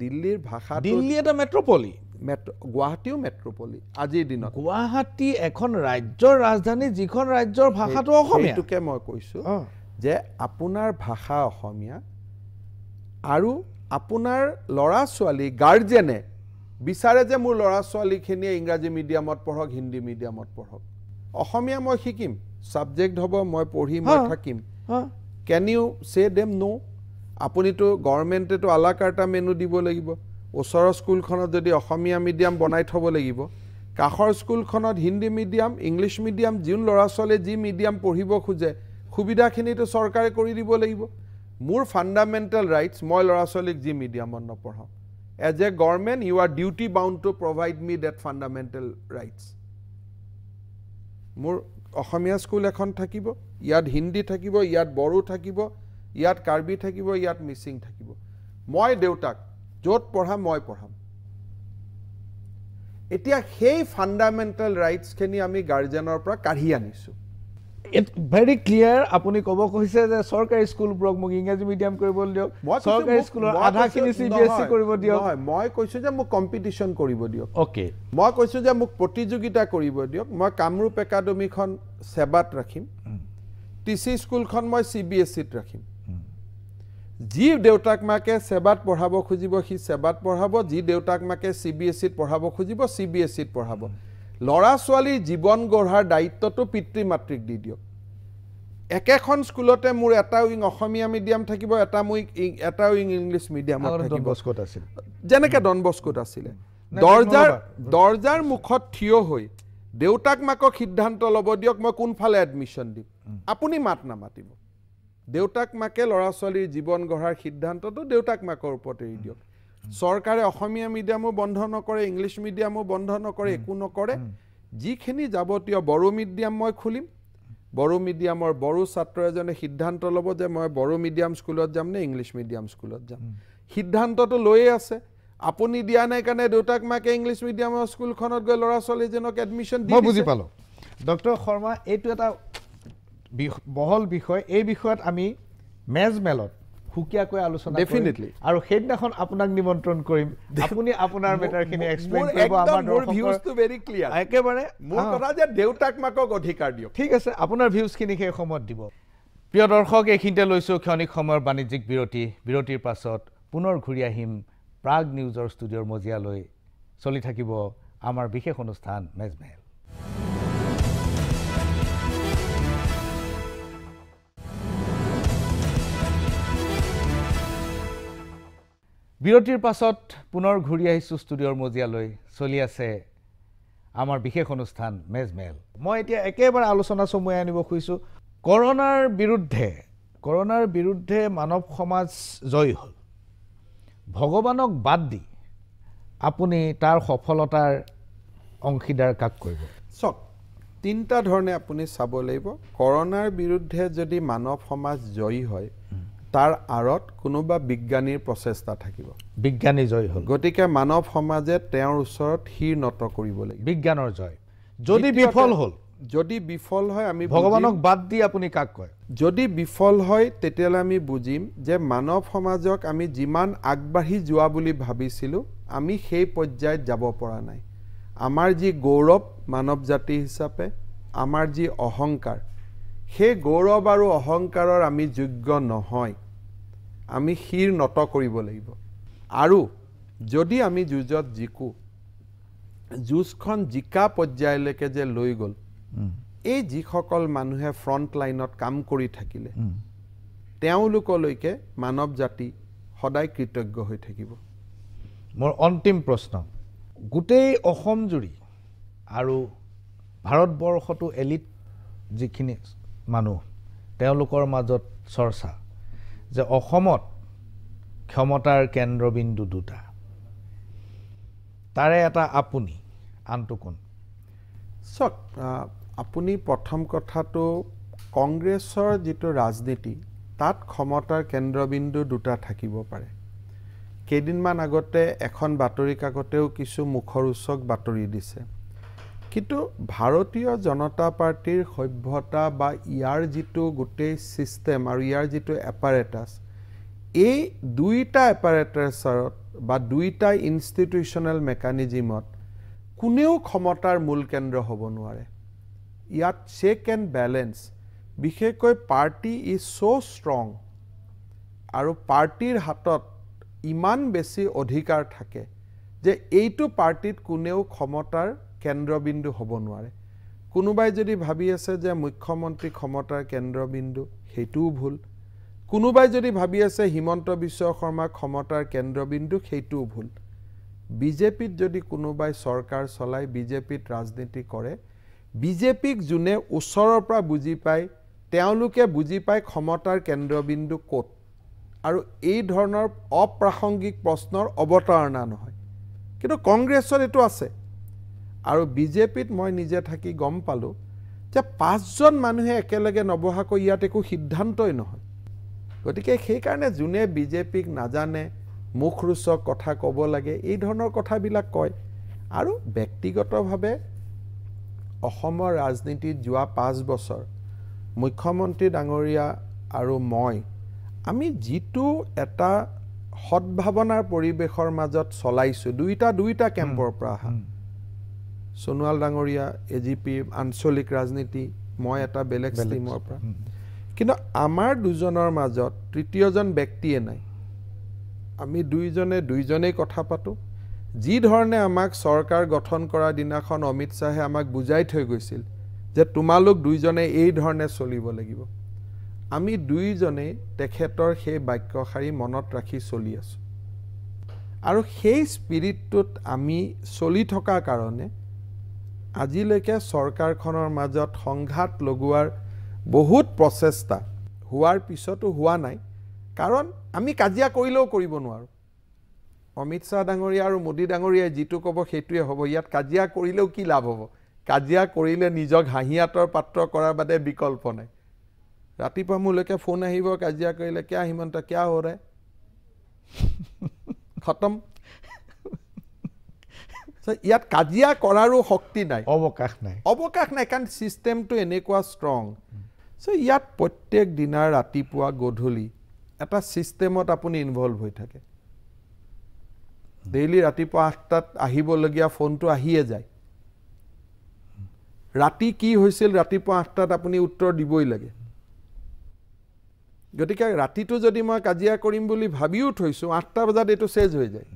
দিল্লী এটা মেট্ৰপলি গুৱাহাটীও মেট্ৰপলি আজিৰ দিনত গুৱাহাটী এখন ৰাজ্যৰ ৰাজধানী যিখন ৰাজ্যৰ ভাষাটো অসমীয়া এইটোকে মই কৈছো যে আপোনাৰ ভাষা অসমীয়া আৰু আপোনাৰ ল'ৰা ছোৱালী গাৰ্জেনে বিচাৰে যে মোৰ ল'ৰা ছোৱালীখিনিয়ে ইংৰাজী মিডিয়ামত পঢ়ক হিন্দী মিডিয়ামত পঢ়ক অসমীয়া মই শিকিম ছাবজেক্ট হ'ব মই পঢ়ি মই থাকিম কেন ইউ সে দেম নো আপুনিতো গভৰ্ণমেণ্টেতো আলা কাৰ্টা মেনু দিব লাগিব ওচৰৰ স্কুলখনত যদি অসমীয়া মিডিয়াম বনাই থ'ব লাগিব কাষৰ স্কুলখনত হিন্দী মিডিয়াম ইংলিছ মিডিয়াম যোন ল'ৰা ছোৱালীয়ে যি মিডিয়াম পঢ়িব খোজে সুবিধাখিনিতো চৰকাৰে কৰি দিব লাগিব মোৰ ফাণ্ডামেণ্টেল ৰাইটছ মই ল'ৰা ছোৱালীক যি মিডিয়ামত নপঢ়াওঁ as a government you are duty bound to provide me the fundamental rights মোৰ অসমীয়া স্কুল এখন থাকিব ইয়াত হিন্দী থাকিব ইয়াত বড়ো থাকিব ইয়াত কাৰ্বি থাকিব ইয়াত মিচিং থাকিব মই দেউতাক য'ত পঢ়াম মই পঢ়াম এতিয়া সেই ফাণ্ডামেণ্টেল ৰাইটছখিনি আমি গাৰ্জেনৰ পৰা কাঢ়ি আনিছোঁ ভেৰি ক্লিয়াৰ আপুনি ক'ব কৈছে যে চৰকাৰী স্কুলবোৰক মোক ইংৰাজী মিডিয়াম কৰিবলৈ দিয়ক চৰকাৰী স্কুলৰ আধাখিনি CBSE কৰিব দিয়ক নহয় মই কৈছোঁ যে মোক কম্পিটিশ্যন কৰিব দিয়ক অ'কে মই কৈছোঁ যে মোক প্ৰতিযোগিতা কৰিব দিয়ক মই কামৰূপ একাডেমীখন সেৱাত ৰাখিম TC স্কুলখন মই CBSEত ৰাখিম যি দেউতাক মাকে সেৱাত পঢ়াব খুজিব সি সেৱাত পঢ়াব যি দেউতাক মাকে CBSEত পঢ়াব খুজিব CBSEত পঢ়াব ল'ৰা ছোৱালীৰ জীৱন গঢ়াৰ দায়িত্বটো পিতৃ মাতৃক দি দিয়ক একেখন স্কুলতে মোৰ এটা উইং অসমীয়া মিডিয়াম থাকিব এটা উইং ইংলিছ মিডিয়ামত থাকিব যেনেকৈ ডন বস্কোত আছিলে দৰ্জাৰ মুখত থিয় হৈ দেউতাক মাকক সিদ্ধান্ত ল'ব দিয়ক মই কোনফালে এডমিশ্যন দিম আপুনি মাত নামাতিব দেউতাক মাকে ল'ৰা ছোৱালীৰ জীৱন গঢ়াৰ সিদ্ধান্তটো দেউতাক মাকৰ ওপৰত এৰি দিয়ক চৰকাৰে অসমীয়া মিডিয়ামো বন্ধ নকৰে ইংলিছ মিডিয়ামো বন্ধ নকৰে একো নকৰে যিখিনি যাৱতীয় বড়ো মিডিয়াম মই খুলিম বড়ো মিডিয়ামৰ বড়ো ছাত্ৰ এজনে সিদ্ধান্ত ল'ব যে মই বড়ো মিডিয়াম স্কুলত যাম নে ইংলিছ মিডিয়াম স্কুলত যাম সিদ্ধান্তটো লৈয়ে আছে আপুনি দিয়া নাই কাৰণে দেউতাক মাকে ইংলিছ মিডিয়ামৰ স্কুলখনত গৈ ল'ৰা ছোৱালীজনক এডমিশ্যন দি মই বুজি পালোঁ ডক্টৰ শৰ্মা এইটো এটা বহল বিষয় এই বিষয়ত আমি মেজমেলত সুকীয়াকৈ আলোচনা ডেফিনেটলি আৰু সেইদিনাখন আপোনাক নিমন্ত্ৰণ কৰিম আপুনি আপোনাৰ মেটাৰখিনি এক্সপ্লেইন কৰিব আমাৰ মোৰ ভিউজটো ভেৰি ক্লিয়াৰ একেবাৰে মোৰ কথা যে দেউতাক মাকক অধিকাৰ দিয়ক ঠিক আছে আপোনাৰ ভিউজখিনি সেই সময়ত দিব প্ৰিয় দৰ্শক এইখিনিতে লৈছোঁ ক্ষণিক সময়ৰ বাণিজ্যিক বিৰতিৰ পাছত পুনৰ ঘূৰি আহিম প্ৰাগ নিউজৰ ষ্টুডিঅ'ৰ মজিয়ালৈ চলি থাকিব আমাৰ বিশেষ অনুষ্ঠান মেজমেল বিৰতিৰ পাছত পুনৰ ঘূৰি আহিছোঁ ষ্টুডিঅ'ৰ মজিয়ালৈ চলি আছে আমাৰ বিশেষ অনুষ্ঠান মেজমেল মই এতিয়া একেবাৰে আলোচনা চমুৱাই আনিব খুজিছোঁ কৰোনাৰ বিৰুদ্ধে কৰোনাৰ বিৰুদ্ধে মানৱ সমাজ জয়ী হ'ল ভগৱানক বাদ দি আপুনি তাৰ সফলতাৰ অংশীদাৰ কাক কৰিব চক তিনিটা ধৰণে আপুনি চাব লাগিব কৰোনাৰ বিৰুদ্ধে যদি মানৱ সমাজ জয়ী হয় তাৰ আঁৰত কোনোবা বিজ্ঞানীৰ প্ৰচেষ্টা থাকিব বিজ্ঞানী জয়ী হ'ল গতিকে মানৱ সমাজে তেওঁৰ ওচৰত শিৰ নত কৰিব লাগিব বিজ্ঞানৰ জয় যদি বিফল হ'ল যদি বিফল হয় আমি ভগৱানক বাদ দি আপুনি কাক কয় যদি বিফল হয় তেতিয়ালে আমি বুজিম যে মানৱ সমাজক আমি যিমান আগবাঢ়ি যোৱা বুলি ভাবিছিলোঁ আমি সেই পৰ্যায়ত যাব পৰা নাই আমাৰ যি গৌৰৱ মানৱ জাতি হিচাপে আমাৰ যি অহংকাৰ সেই গৌৰৱ আৰু অহংকাৰৰ আমি যোগ্য নহয় আমি শিৰ নত কৰিব লাগিব আৰু যদি আমি যুঁজত জিকো যুঁজখন জিকা পৰ্যায়লৈকে যে লৈ গ'ল এই যিসকল মানুহে ফ্ৰণ্ট লাইনত কাম কৰি থাকিলে তেওঁলোকলৈকে মানৱ জাতি সদায় কৃতজ্ঞ হৈ থাকিব মোৰ অন্তিম প্ৰশ্ন গোটেই অসম জুৰি আৰু ভাৰতবৰ্ষতো এলিট যিখিনি মানুহ তেওঁলোকৰ মাজত চৰ্চা যে অসমত ক্ষমতাৰ কেন্দ্ৰবিন্দু দুটা তাৰে এটা আপুনি আনটো কোন চক আপুনি প্ৰথম কথাটো কংগ্ৰেছৰ যিটো ৰাজনীতি তাত ক্ষমতাৰ কেন্দ্ৰবিন্দু দুটা থাকিব পাৰে কেইদিনমান আগতে এখন বাতৰি কাকতেও কিছু মুখৰোচক বাতৰি দিছে কিন্তু ভাৰতীয় জনতা পাৰ্টিৰ সভ্যতা বা ইয়াৰ যিটো গোটেই ছিষ্টেম আৰু ইয়াৰ যিটো এপাৰেটাছ এই দুইটা এপাৰেটাছত বা দুইটা ইনষ্টিটিউশ্যনেল মেকানিজিমত কোনেও ক্ষমতাৰ মূল কেন্দ্ৰ হ'ব নোৱাৰে ইয়াত চেক এণ্ড বেলেঞ্চ বিশেষকৈ পাৰ্টি ইজ ছ' ষ্ট্ৰং আৰু পাৰ্টিৰ হাতত ইমান বেছি অধিকাৰ থাকে যে এইটো পাৰ্টিত কোনেও ক্ষমতাৰ কেন্দ্ৰবিন্দু হ'ব নোৱাৰে কোনোবাই যদি ভাবি আছে যে মুখ্যমন্ত্ৰী ক্ষমতাৰ কেন্দ্ৰবিন্দু সেইটোও ভুল কোনোবাই যদি ভাবি আছে হিমন্ত বিশ্ব শৰ্মা ক্ষমতাৰ কেন্দ্ৰবিন্দু সেইটোও ভুল বিজেপিত যদি কোনোবাই চৰকাৰ চলাই বিজেপিত ৰাজনীতি কৰে বিজেপিক যোনে ওচৰৰ পৰা বুজি পায় তেওঁলোকে বুজি পায় ক্ষমতাৰ কেন্দ্ৰবিন্দু ক'ত আৰু এই ধৰণৰ অপ্ৰাসংগিক প্ৰশ্নৰ অৱতাৰণা নহয় কিন্তু কংগ্ৰেছৰ এইটো আছে আৰু বিজেপিত মই নিজে থাকি গম পালোঁ যে 5জন মানুহে একেলগে নবহাকৈ ইয়াত একো সিদ্ধান্তই নহয় গতিকে সেইকাৰণে যোনে বিজেপিক নাজানে মুখৰোচক কথা ক'ব লাগে এই ধৰণৰ কথাবিলাক কয় আৰু ব্যক্তিগতভাৱে অসমৰ ৰাজনীতিত যোৱা 5 বছৰ মুখ্যমন্ত্ৰী ডাঙৰীয়া আৰু মই আমি যিটো এটা সদ্ভাৱনাৰ পৰিৱেশৰ মাজত চলাইছোঁ দুইটা কেম্পৰ পৰা অহা সোণোৱাল ডাঙৰীয়া এজিপি আঞ্চলিক ৰাজনীতি মই এটা বেলেগ ষ্ট্ৰীমৰ পৰা কিন্তু আমাৰ দুজনৰ মাজত তৃতীয়জন ব্যক্তিয়ে নাই আমি দুইজনেই কথা পাতোঁ যি ধৰণে আমাক চৰকাৰ গঠন কৰা দিনাখন অমিত শ্বাহে আমাক বুজাই থৈ গৈছিল যে তোমালোক দুইজনে এই ধৰণে চলিব লাগিব আমি দুইজনেই তেখেতৰ সেই বাক্যশাৰী মনত ৰাখি চলি আছোঁ আৰু সেই স্পিৰিটটোত আমি চলি থকাৰ কাৰণে আজিলৈকে চৰকাৰখনৰ মাজত সংঘাত লগোৱাৰ বহুত প্ৰচেষ্টা হোৱাৰ পিছতো হোৱা নাই কাৰণ আমি কাজিয়া কৰিলেও কৰিব নোৱাৰোঁ অমিত শ্বাহ ডাঙৰীয়া আৰু মোদী ডাঙৰীয়াই যিটো ক'ব সেইটোৱে হ'ব ইয়াত কাজিয়া কৰিলেও কি লাভ হ'ব কাজিয়া কৰিলে নিজক হাঁহিয়াতৰ পাত্ৰ কৰাৰ বাদে বিকল্প নাই ৰাতিপুৱা মোলৈকে ফোন আহিব কাজিয়া কৰিলে কিয় হিমন্ত কিয় হৈ ৰে খতম ইয়াত কাজিয়া কৰাৰো শক্তি নাই অৱকাশ নাই কাৰণ ছিষ্টেমটো এনেকুৱা ষ্ট্ৰং ইয়াত প্ৰত্যেক দিনাৰ ৰাতিপুৱা গধূলি এটা ছিষ্টেমত আপুনি ইনভলভ হৈ থাকে ডেইলি ৰাতিপুৱা 8টাত আহিবলগীয়া ফোনটো আহিয়ে যায় ৰাতি কি হৈছিল ৰাতিপুৱা 8টাত আপুনি উত্তৰ দিবই লাগে গতিকে ৰাতিটো যদি মই কাজিয়া কৰিম বুলি ভাবিও থৈছোঁ 8টা বজাত এইটো চেজ হৈ যায়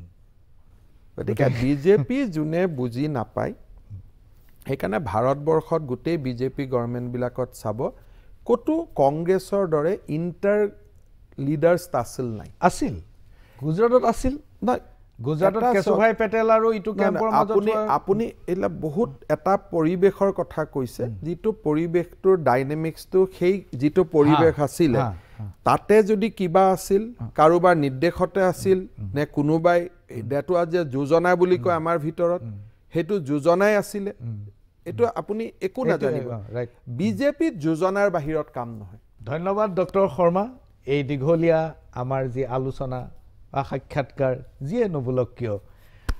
গতিকে বিজেপি যোনে বুজি নাপায় সেইকাৰণে ভাৰতবৰ্ষত গোটেই বিজেপি গভৰ্ণমেণ্টবিলাকত চাব ক'তো কংগ্ৰেছৰ দৰে ইণ্টাৰ লিডাৰ্ছ আছিল নাই আছিল গুজৰাটত আছিল নাই গুজৰাটত কেশভাই পেটেল আৰু ইটো কেম্পৰ মাজত আপুনি এইবিলাক বহুত এটা পৰিৱেশৰ কথা কৈছে যিটো পৰিৱেশটোৰ ডাইনেমিক্সটো সেই যিটো পৰিৱেশ আছিলে তাতে যদি কিবা আছিল কাৰোবাৰ নিৰ্দেশতে আছিল নে কোনোবাই এটো আজি যোজনা বুলি কয় আমাৰ ভিতৰত হেতু যোজনাই আছিল এটো আপুনি একো নাজানিব বিজেপিত যোজনাৰ বাহিৰত কাম নহয় ধন্যবাদ ডক্টৰ শৰ্মা এই দীঘলীয়া আমাৰ যি আলোচনা বা সাক্ষাৎকাৰ যিয়ে নবুলক কিয়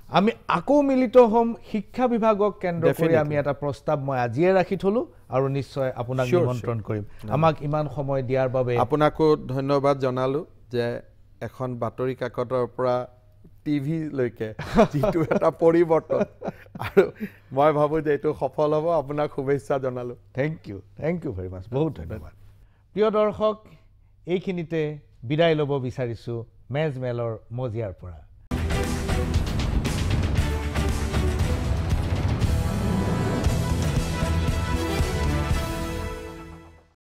আমি আকৌ মিলিত হম শিক্ষা বিভাগক কেন্দ্ৰ কৰি আমি এটা প্ৰস্তাৱ মই আজিয়ে ৰাখি থলো আৰু নিশ্চয় আপোনাক নিমন্ত্ৰণ কৰিম আমাক ইমান সময় দিয়াৰ বাবে আপোনাকো ধন্যবাদ জনালো যে এখন বাতৰি কাকতৰ পৰা টিভি লৈকে যিটো এটা পৰিৱৰ্তন আৰু মই ভাবো যে এটো সফল হ'ব আপোনাক শুভেচ্ছা জনালো থ্যাংক ইউ ভেৰি মাছ বহুত ধন্যবাদ প্ৰিয় দৰ্শক এইখিনিতে বিদায় ল'ব বিচাৰিছো মেজমেলৰ মজিয়াৰ পৰা